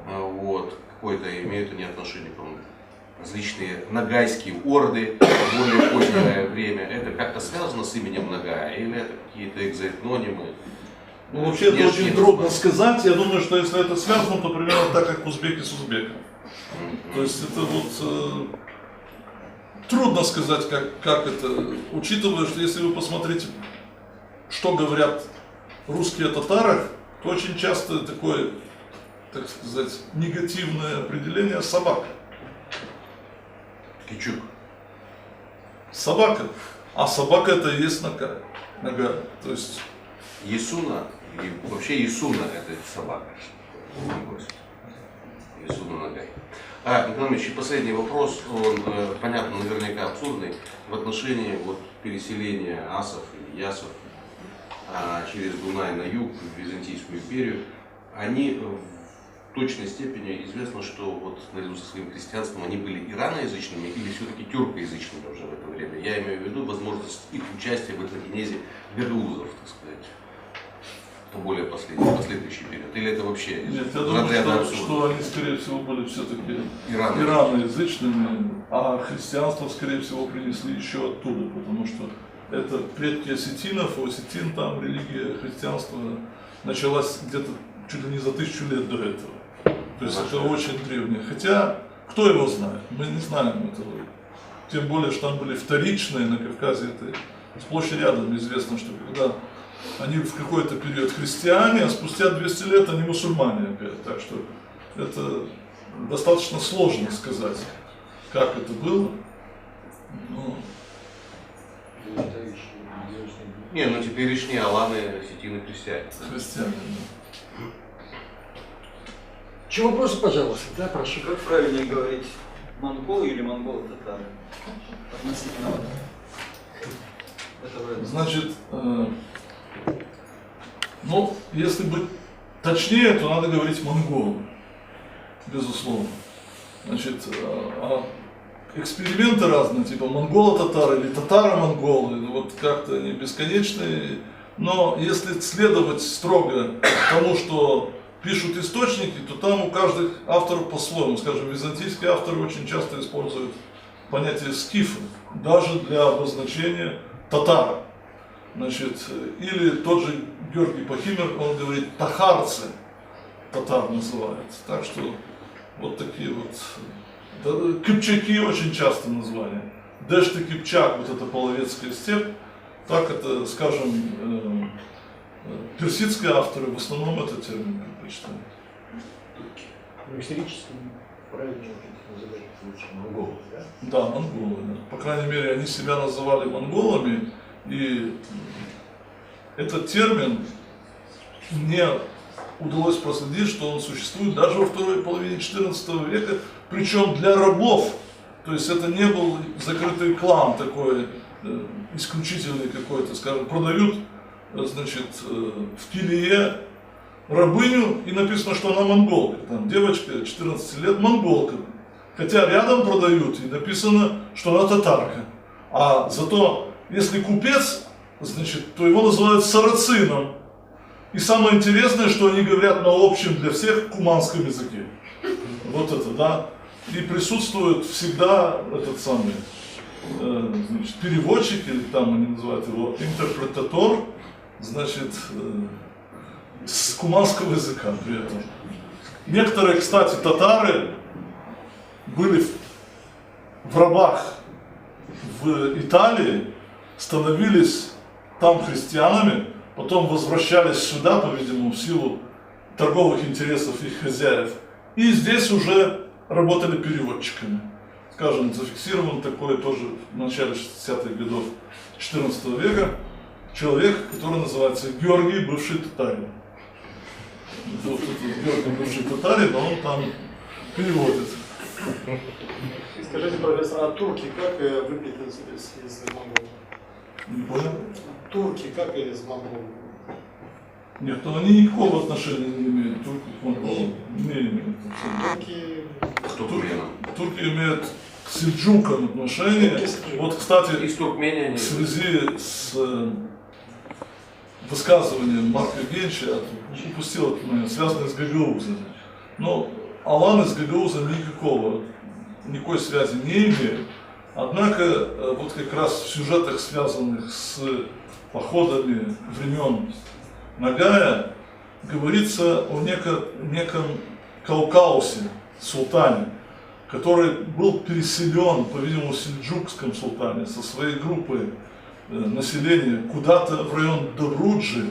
вот, какое-то имеют они отношение, по-моему, различные нагайские орды в более позднее время. Это как-то связано с именем Нагая или это какие-то экзоэтнонимы? Ну, вообще это очень трудно сказать. Я думаю, что если это связано, то примерно так, как узбеки с узбеками. То есть это вот трудно сказать, как это, учитывая, что если вы посмотрите, что говорят русские о татарах, то очень часто такое, так сказать, негативное определение собака. Кичук. Собака. А собака это и есть нога. То есть Ясуна, и вообще Ясуна это собака. Ясуна Нагай. Николай Ильич, и последний вопрос, он, понятно, наверняка абсурдный, в отношении вот, переселения асов или ясов через Дунай на юг, в Византийскую империю. Они в точной степени известно, что вот наряду со своим христианством они были ираноязычными или все-таки тюркоязычными уже в это время. Я имею в виду возможность их участия в этногенезе гагаузов, так сказать. В более последующий период. Или это вообще нет, я думаю, что они, скорее всего, были все-таки ираноязычными, а христианство, скорее всего, принесли еще оттуда, потому что это предки осетинов, у осетин там религия христианства началась где-то чуть ли не за 1000 лет до этого. То есть это очень древнее. Хотя, кто его знает? Мы не знаем этого. Тем более, что там были вторичные на Кавказе. Это сплошь и рядом известно, что когда они в какой-то период христиане, а спустя 200 лет они мусульмане опять. Так что это достаточно сложно сказать, как это было. Но... Не, ну теперешние аланы осетины христиане. Христиане, да. Еще вопросы, пожалуйста, да, прошу. Как правильнее говорить, монголы или монголы-татары? Относительно этого. Значит, ну, если быть точнее, то надо говорить монголы, безусловно. Значит, эксперименты разные, типа монголо-татары или татаро-монголы, ну, вот как-то они бесконечные. Но если следовать строго тому, что пишут источники, то там у каждых авторов по-своему. Скажем, византийские авторы очень часто используют понятие скифы, даже для обозначения татар. Значит, или тот же Георгий Пахимер, он говорит тахарцы, татар называется. Так что вот такие вот. Кыпчаки очень часто название. Дешты Кыпчак, вот это половецкая степь. Так это, скажем, персидские авторы в основном этот термин предпочитают. Ну, исторически правильно называть лучше монголов, да? Да, монголы. Да. По крайней мере, они себя называли монголами. И этот термин мне удалось проследить, что он существует даже во второй половине XIV века, причем для рабов. То есть это не был закрытый клан такой, исключительный какой-то, скажем, продают, значит, в килие рабыню, и написано, что она монголка. Там девочка 14 лет монголка. Хотя рядом продают, и написано, что она татарка. А зато, если купец, значит, то его называют сарацином. И самое интересное, что они говорят на общем для всех куманском языке. Вот это, да. И присутствует всегда этот самый, значит, переводчик, или там они называют его интерпретатор, значит, с куманского языка при этом. Некоторые, кстати, татары были в рабах в Италии, становились там христианами, потом возвращались сюда, по-видимому, в силу торговых интересов их хозяев, и здесь уже работали переводчиками. Скажем, зафиксирован такое тоже в начале 60-х годов XIV века человек, который называется Георгий, бывший татарин. Вот этот Георгий, бывший татарин, он там переводит. Скажите, профессор, а турки как выглядят из монголов? Не понял? Турки как из монголов? Нет, то они никакого отношения не имеют. Турки к монголам не имеют. Турки... Кто туркменам? Турки имеют к сельджукам отношения. Вот, кстати, Из Туркмении они... в связи с высказыванием Марка Генча, я упустил этот момент, связанный с гагаузами. Но аланы с гагаузами никакой связи не имеют. Однако, вот как раз в сюжетах, связанных с походами времен Нагая, говорится о неком Каукаусе, султане, который был переселен, по-видимому, в сельджукском султане со своей группой населения куда-то в район Добруджи.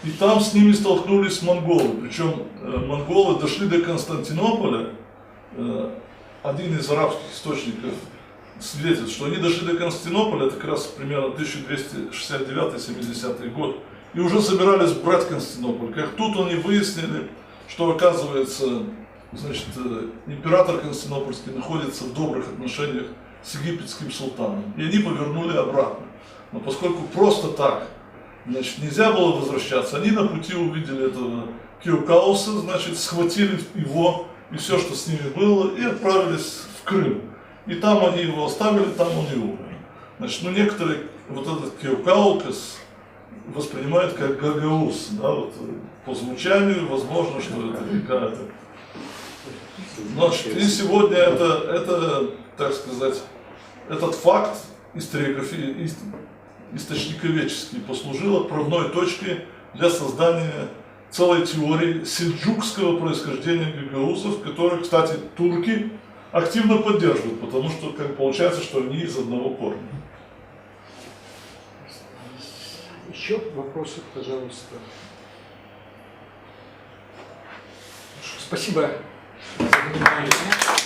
И там с ними столкнулись монголы. Причем монголы дошли до Константинополя. Один из арабских источников свидетельствует, что они дошли до Константинополя, это как раз примерно 1269-70 год, и уже собирались брать Константинополь. Как тут они выяснили, что, оказывается, значит, император Константинопольский находится в добрых отношениях с египетским султаном. И они повернули обратно. Но поскольку просто так, значит, нельзя было возвращаться, они на пути увидели этого Кеукауса, значит, схватили его и все, что с ними было, и отправились в Крым. И там они его оставили, там он и умер. Значит, ну некоторые вот этот Кеукаукас воспринимают как Гагаус, да, вот, по звучанию, возможно, что это какая-то. Значит, и сегодня это, так сказать, этот факт источниковедческий послужил отправной точкой для создания целой теории сельджукского происхождения гагаузов, которых, кстати, турки активно поддерживают, потому что как получается, что они из одного корня. Еще вопросы, пожалуйста. Спасибо за внимание.